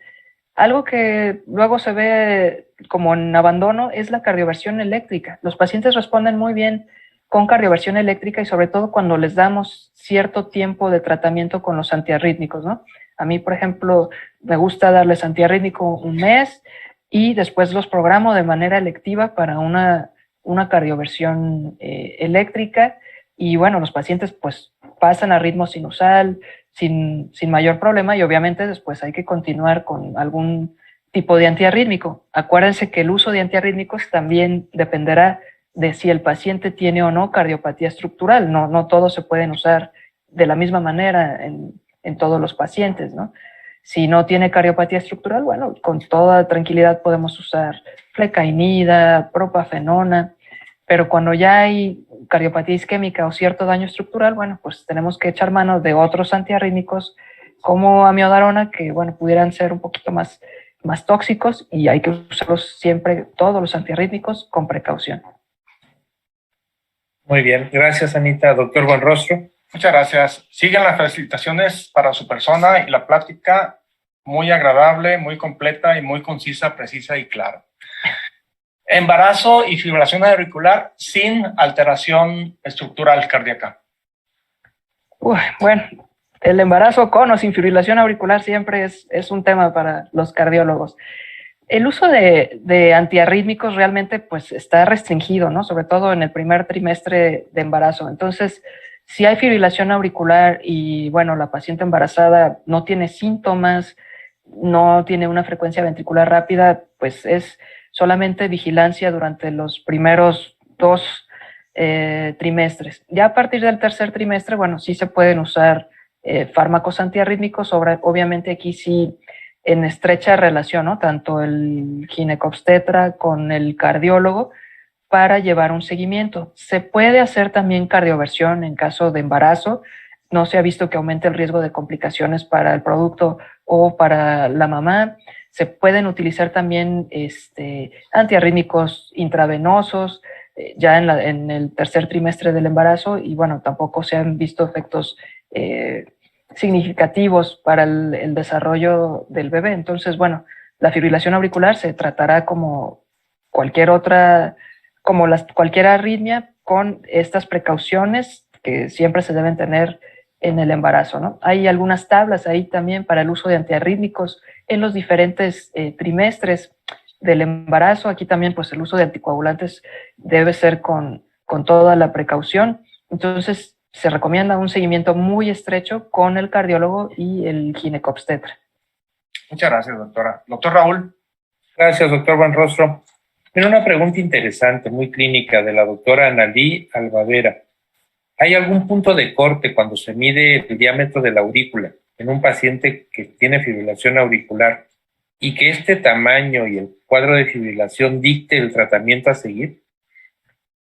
Algo que luego se ve como en abandono es la cardioversión eléctrica. Los pacientes responden muy bien con cardioversión eléctrica y sobre todo cuando les damos cierto tiempo de tratamiento con los antiarrítmicos, ¿no? A mí, por ejemplo, me gusta darles antiarrítmico un mes y después los programo de manera electiva para una cardioversión eléctrica y bueno, los pacientes pues pasan a ritmo sinusal sin mayor problema y obviamente después hay que continuar con algún tipo de antiarrítmico. Acuérdense que el uso de antiarrítmicos también dependerá de si el paciente tiene o no cardiopatía estructural. No todos se pueden usar de la misma manera en todos los pacientes, ¿no? Si no tiene cardiopatía estructural, bueno, con toda tranquilidad podemos usar flecainida, propafenona, pero cuando ya hay cardiopatía isquémica o cierto daño estructural, bueno, pues tenemos que echar mano de otros antiarrítmicos como amiodarona, que, bueno, pudieran ser un poquito más tóxicos y hay que usarlos siempre, todos los antiarrítmicos, con precaución. Muy bien, gracias Anita. Doctor Buenrostro. Muchas gracias. Siguen las felicitaciones para su persona y la plática muy agradable, muy completa y muy concisa, precisa y clara. Embarazo y fibrilación auricular sin alteración estructural cardíaca. Bueno, el embarazo con o sin fibrilación auricular siempre es un tema para los cardiólogos. El uso de antiarrítmicos realmente pues está restringido, ¿no? Sobre todo en el primer trimestre de embarazo. Entonces, si hay fibrilación auricular y, bueno, la paciente embarazada no tiene síntomas, no tiene una frecuencia ventricular rápida, pues es solamente vigilancia durante los primeros 2 trimestres. Ya a partir del tercer trimestre, bueno, sí se pueden usar fármacos antiarrítmicos, obviamente aquí sí en estrecha relación, ¿no? Tanto el ginecobstetra con el cardiólogo para llevar un seguimiento. Se puede hacer también cardioversión en caso de embarazo. No se ha visto que aumente el riesgo de complicaciones para el producto o para la mamá. Se pueden utilizar también antiarrítmicos intravenosos ya en el tercer trimestre del embarazo y bueno, tampoco se han visto efectos significativos para el desarrollo del bebé. Entonces, bueno, la fibrilación auricular se tratará como cualquier otra, cualquier arritmia con estas precauciones que siempre se deben tener en el embarazo, ¿no? Hay algunas tablas ahí también para el uso de antiarrítmicos en los diferentes trimestres del embarazo. Aquí también pues el uso de anticoagulantes debe ser con toda la precaución. Entonces se recomienda un seguimiento muy estrecho con el cardiólogo y el ginecobstetra. Muchas gracias, doctora. Doctor Raúl. Gracias, doctor Buenrostro. Tiene una pregunta interesante, muy clínica, de la doctora Analí Albavera. ¿Hay algún punto de corte cuando se mide el diámetro de la aurícula en un paciente que tiene fibrilación auricular y que este tamaño y el cuadro de fibrilación dicte el tratamiento a seguir?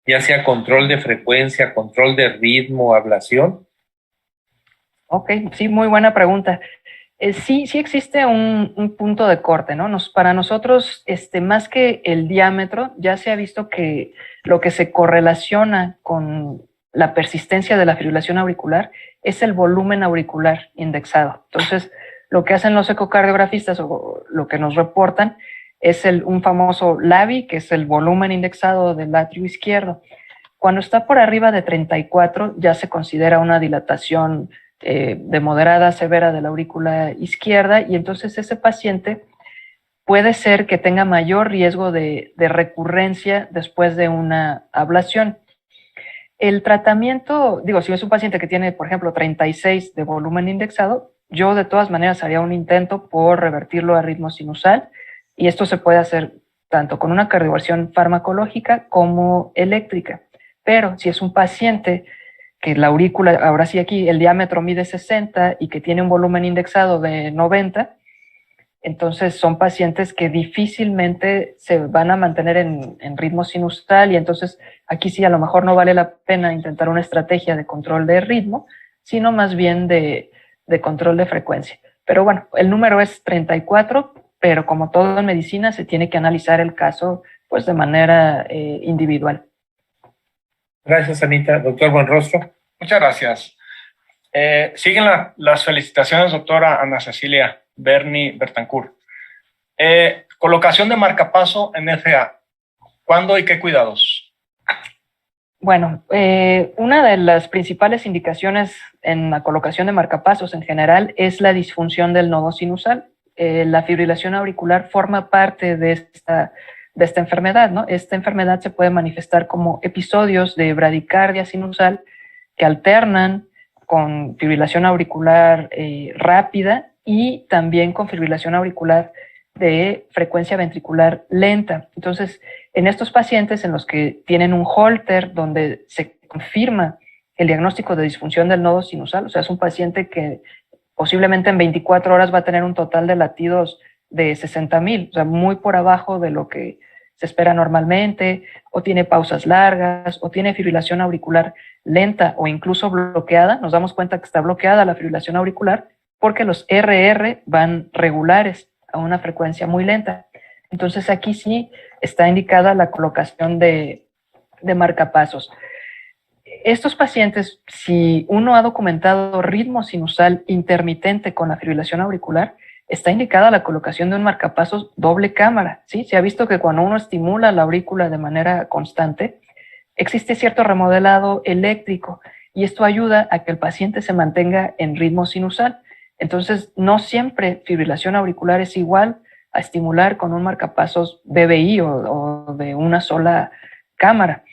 Ya sea control de frecuencia, control de ritmo, ablación. Ok, sí, muy buena pregunta. Sí existe un punto de corte, ¿no? Para nosotros, más que el diámetro, ya se ha visto que lo que se correlaciona con la persistencia de la fibrilación auricular es el volumen auricular indexado. Entonces, lo que hacen los ecocardiografistas o lo que nos reportan es un famoso LAVI, que es el volumen indexado del atrio izquierdo. Cuando está por arriba de 34, ya se considera una dilatación de moderada a severa de la aurícula izquierda, y entonces ese paciente puede ser que tenga mayor riesgo de recurrencia después de una ablación. El tratamiento, digo, si es un paciente que tiene, por ejemplo, 36 de volumen indexado, yo de todas maneras haría un intento por revertirlo a ritmo sinusal, y esto se puede hacer tanto con una cardioversión farmacológica como eléctrica. Pero si es un paciente que la aurícula, ahora sí aquí, el diámetro mide 60 y que tiene un volumen indexado de 90, entonces son pacientes que difícilmente se van a mantener en ritmo sinusal, y entonces aquí sí a lo mejor no vale la pena intentar una estrategia de control de ritmo, sino más bien de control de frecuencia. Pero bueno, el número es 34, pero como todo en medicina se tiene que analizar el caso pues de manera individual. Gracias, Anita. Doctor Buenrostro. Muchas gracias. Siguen las felicitaciones, doctora Ana Cecilia Berni Bertancourt. Colocación de marcapaso en FA. ¿Cuándo y qué cuidados? Bueno, una de las principales indicaciones en la colocación de marcapasos en general es la disfunción del nodo sinusal. La fibrilación auricular forma parte de esta enfermedad, ¿no? Esta enfermedad se puede manifestar como episodios de bradicardia sinusal que alternan con fibrilación auricular rápida y también con fibrilación auricular de frecuencia ventricular lenta. Entonces, en estos pacientes en los que tienen un Holter donde se confirma el diagnóstico de disfunción del nodo sinusal, o sea, es un paciente que posiblemente en 24 horas va a tener un total de latidos de 60,000, o sea, muy por abajo de lo que se espera normalmente, o tiene pausas largas, o tiene fibrilación auricular lenta o incluso bloqueada. Nos damos cuenta que está bloqueada la fibrilación auricular porque los RR van regulares a una frecuencia muy lenta. Entonces aquí sí está indicada la colocación de marcapasos. Estos pacientes, si uno ha documentado ritmo sinusal intermitente con la fibrilación auricular, está indicada la colocación de un marcapasos doble cámara, ¿sí? Se ha visto que cuando uno estimula la aurícula de manera constante, existe cierto remodelado eléctrico, y esto ayuda a que el paciente se mantenga en ritmo sinusal. Entonces, no siempre fibrilación auricular es igual a estimular con un marcapasos BBI o de una sola cámara.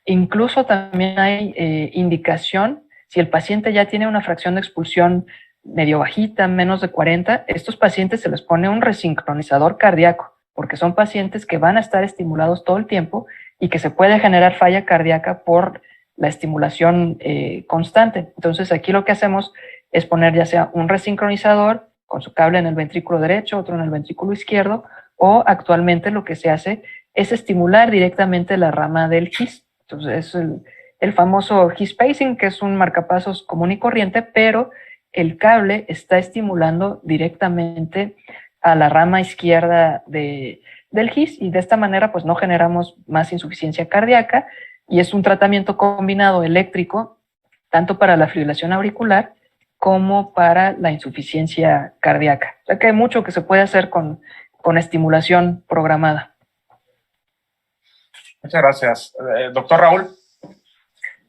Incluso también hay indicación, si el paciente ya tiene una fracción de expulsión medio bajita, menos de 40, estos pacientes se les pone un resincronizador cardíaco, porque son pacientes que van a estar estimulados todo el tiempo y que se puede generar falla cardíaca por la estimulación constante. Entonces aquí lo que hacemos es poner ya sea un resincronizador con su cable en el ventrículo derecho, otro en el ventrículo izquierdo, o actualmente lo que se hace es estimular directamente la rama del GIS. Entonces es el famoso GIS pacing, que es un marcapasos común y corriente, pero el cable está estimulando directamente a la rama izquierda del GIS, y de esta manera pues no generamos más insuficiencia cardíaca, y es un tratamiento combinado eléctrico tanto para la fibrilación auricular como para la insuficiencia cardíaca. O sea que hay mucho que se puede hacer con estimulación programada. Muchas gracias. Doctor Raúl.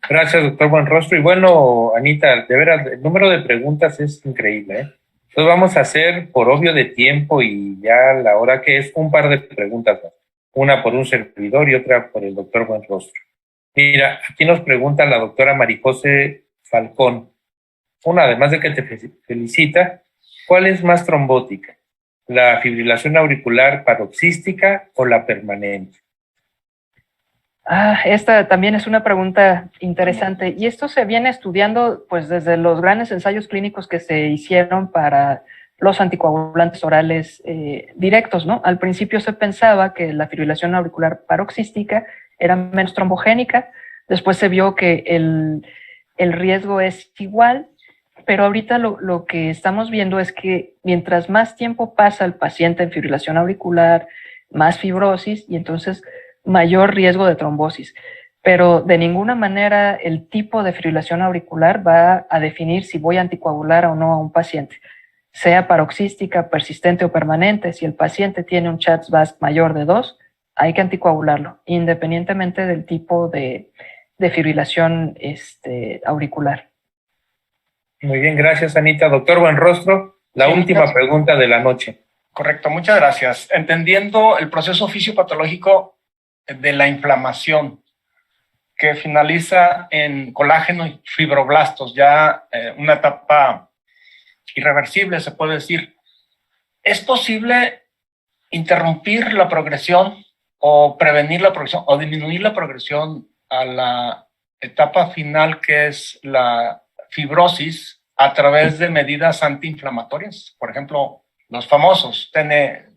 Gracias, doctor Buenrostro. Y bueno, Anita, de veras, el número de preguntas es increíble, ¿eh? Entonces vamos a hacer, por obvio de tiempo y ya la hora que es, un par de preguntas más. Una por un servidor y otra por el doctor Buenrostro. Mira, aquí nos pregunta la doctora Marijose Falcón. Una, además de que te felicita, ¿cuál es más trombótica? ¿La fibrilación auricular paroxística o la permanente? Esta también es una pregunta interesante y esto se viene estudiando pues desde los grandes ensayos clínicos que se hicieron para los anticoagulantes orales directos, ¿no? Al principio se pensaba que la fibrilación auricular paroxística era menos trombogénica, después se vio que el riesgo es igual, pero ahorita lo que estamos viendo es que mientras más tiempo pasa el paciente en fibrilación auricular, más fibrosis y entonces mayor riesgo de trombosis. Pero de ninguna manera el tipo de fibrilación auricular va a definir si voy a anticoagular o no a un paciente, sea paroxística, persistente o permanente. Si el paciente tiene un CHA2-VASc mayor de 2, hay que anticoagularlo, independientemente del tipo de fibrilación auricular. Muy bien, gracias, Anita. Doctor Buenrostro, la última pregunta de la noche. Correcto, muchas gracias. Entendiendo el proceso fisiopatológico de la inflamación que finaliza en colágeno y fibroblastos, ya una etapa irreversible, se puede decir. ¿Es posible interrumpir la progresión o prevenir la progresión o disminuir la progresión a la etapa final, que es la fibrosis, a través de medidas antiinflamatorias? Por ejemplo, los famosos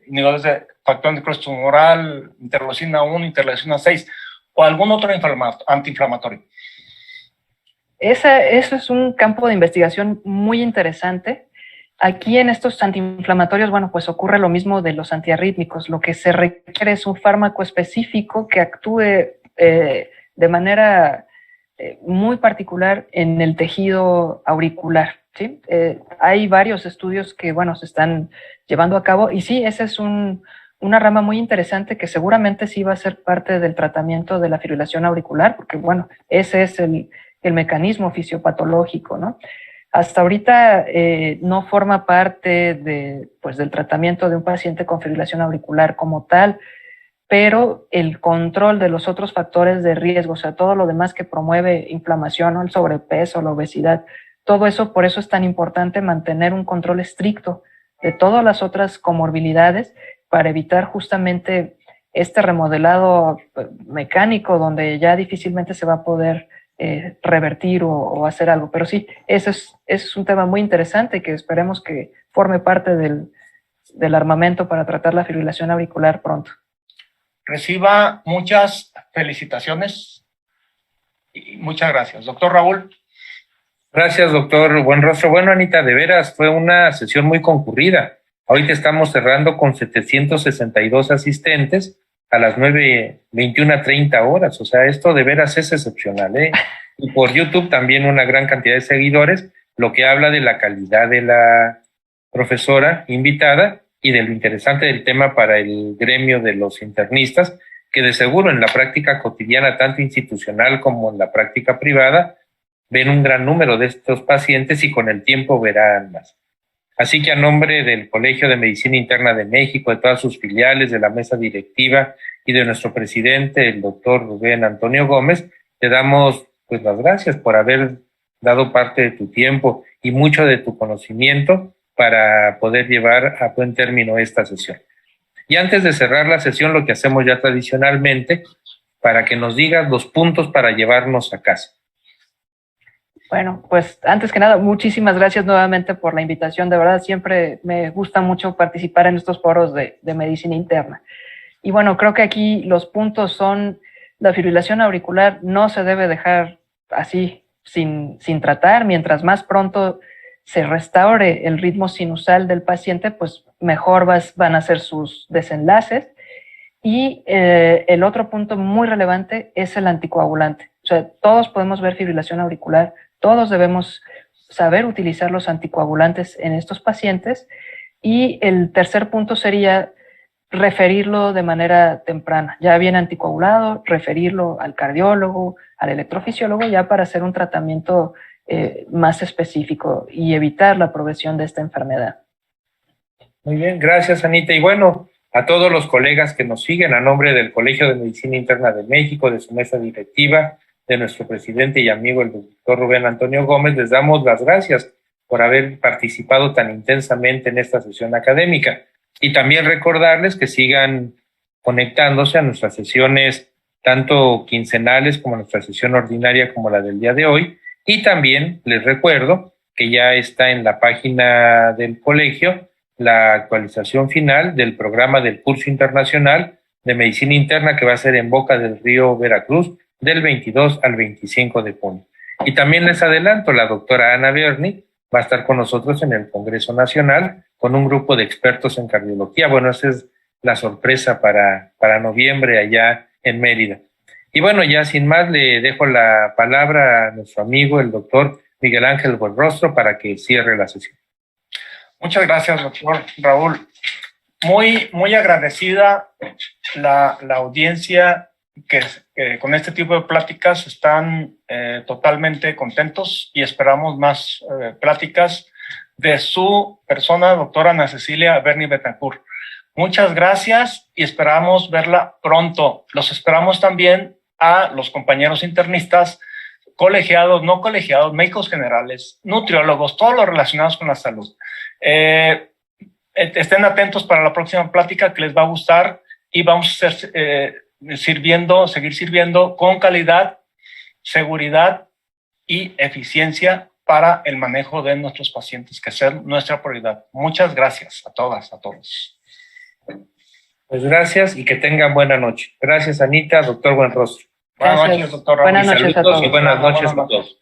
niveles de factor necrosis tumoral, interleucina 1, interleucina 6, o algún otro antiinflamatorio. Eso es un campo de investigación muy interesante. Aquí en estos antiinflamatorios, bueno, pues ocurre lo mismo de los antiarrítmicos. Lo que se requiere es un fármaco específico que actúe de manera muy particular en el tejido auricular, ¿sí? Hay varios estudios que, bueno, se están llevando a cabo y sí, esa es una rama muy interesante que seguramente sí va a ser parte del tratamiento de la fibrilación auricular, porque, bueno, ese es el mecanismo fisiopatológico, ¿no? Hasta ahorita no forma parte del tratamiento de un paciente con fibrilación auricular como tal, pero el control de los otros factores de riesgo, o sea, todo lo demás que promueve inflamación, ¿no? El sobrepeso, la obesidad, todo eso, por eso es tan importante mantener un control estricto de todas las otras comorbilidades para evitar justamente este remodelado mecánico donde ya difícilmente se va a poder revertir o hacer algo. Pero sí, ese es un tema muy interesante que esperemos que forme parte del armamento para tratar la fibrilación auricular pronto. Reciba muchas felicitaciones y muchas gracias. Doctor Raúl. Gracias, doctor Buenrostro. Bueno, Anita, de veras fue una sesión muy concurrida. Ahorita estamos cerrando con 762 asistentes a las 21:30 horas. O sea, esto de veras es excepcional, ¿eh? Y por YouTube también una gran cantidad de seguidores, lo que habla de la calidad de la profesora invitada y de lo interesante del tema para el gremio de los internistas, que de seguro en la práctica cotidiana, tanto institucional como en la práctica privada, ven un gran número de estos pacientes y con el tiempo verán más. Así que a nombre del Colegio de Medicina Interna de México, de todas sus filiales, de la mesa directiva y de nuestro presidente, el doctor Rubén Antonio Gómez, te damos pues las gracias por haber dado parte de tu tiempo y mucho de tu conocimiento para poder llevar a buen término esta sesión. Y antes de cerrar la sesión, lo que hacemos ya tradicionalmente, para que nos digas los puntos para llevarnos a casa. Bueno, pues antes que nada, muchísimas gracias nuevamente por la invitación. De verdad, siempre me gusta mucho participar en estos foros de medicina interna. Y bueno, creo que aquí los puntos son: la fibrilación auricular no se debe dejar así, sin tratar. Mientras más pronto se restaure el ritmo sinusal del paciente, pues mejor van a ser sus desenlaces. Y el otro punto muy relevante es el anticoagulante. O sea, todos podemos ver fibrilación auricular, todos debemos saber utilizar los anticoagulantes en estos pacientes. Y el tercer punto sería referirlo de manera temprana. Ya bien anticoagulado, referirlo al cardiólogo, al electrofisiólogo, ya para hacer un tratamiento más específico y evitar la progresión de esta enfermedad. Muy bien, gracias, Anita. Y bueno, a todos los colegas que nos siguen, a nombre del Colegio de Medicina Interna de México, de su mesa directiva, de nuestro presidente y amigo, el doctor Rubén Antonio Gómez, les damos las gracias por haber participado tan intensamente en esta sesión académica. Y también recordarles que sigan conectándose a nuestras sesiones tanto quincenales como nuestra sesión ordinaria como la del día de hoy. Y también les recuerdo que ya está en la página del colegio la actualización final del programa del curso internacional de medicina interna que va a ser en Boca del Río, Veracruz, del 22 al 25 de junio. Y también les adelanto, la doctora Ana Berni va a estar con nosotros en el Congreso Nacional con un grupo de expertos en cardiología. Bueno, esa es la sorpresa para noviembre allá en Mérida. Y bueno, ya sin más le dejo la palabra a nuestro amigo, el doctor Miguel Ángel Buenrostro, para que cierre la sesión. Muchas gracias, doctor Raúl. Muy agradecida la audiencia que con este tipo de pláticas están totalmente contentos y esperamos más pláticas de su persona, doctora Ana Cecilia Berni Betancourt. Muchas gracias y esperamos verla pronto. Los esperamos también a los compañeros internistas, colegiados, no colegiados, médicos generales, nutriólogos, todos los relacionados con la salud. Estén atentos para la próxima plática que les va a gustar y vamos a seguir sirviendo con calidad, seguridad y eficiencia para el manejo de nuestros pacientes, que sea nuestra prioridad. Muchas gracias a todas, a todos. Pues gracias y que tengan buena noche. Gracias, Anita, doctor Buenrostro. Buenas noches, doctor Raúl. Buenas noches a todos. Y buenas noches a todos.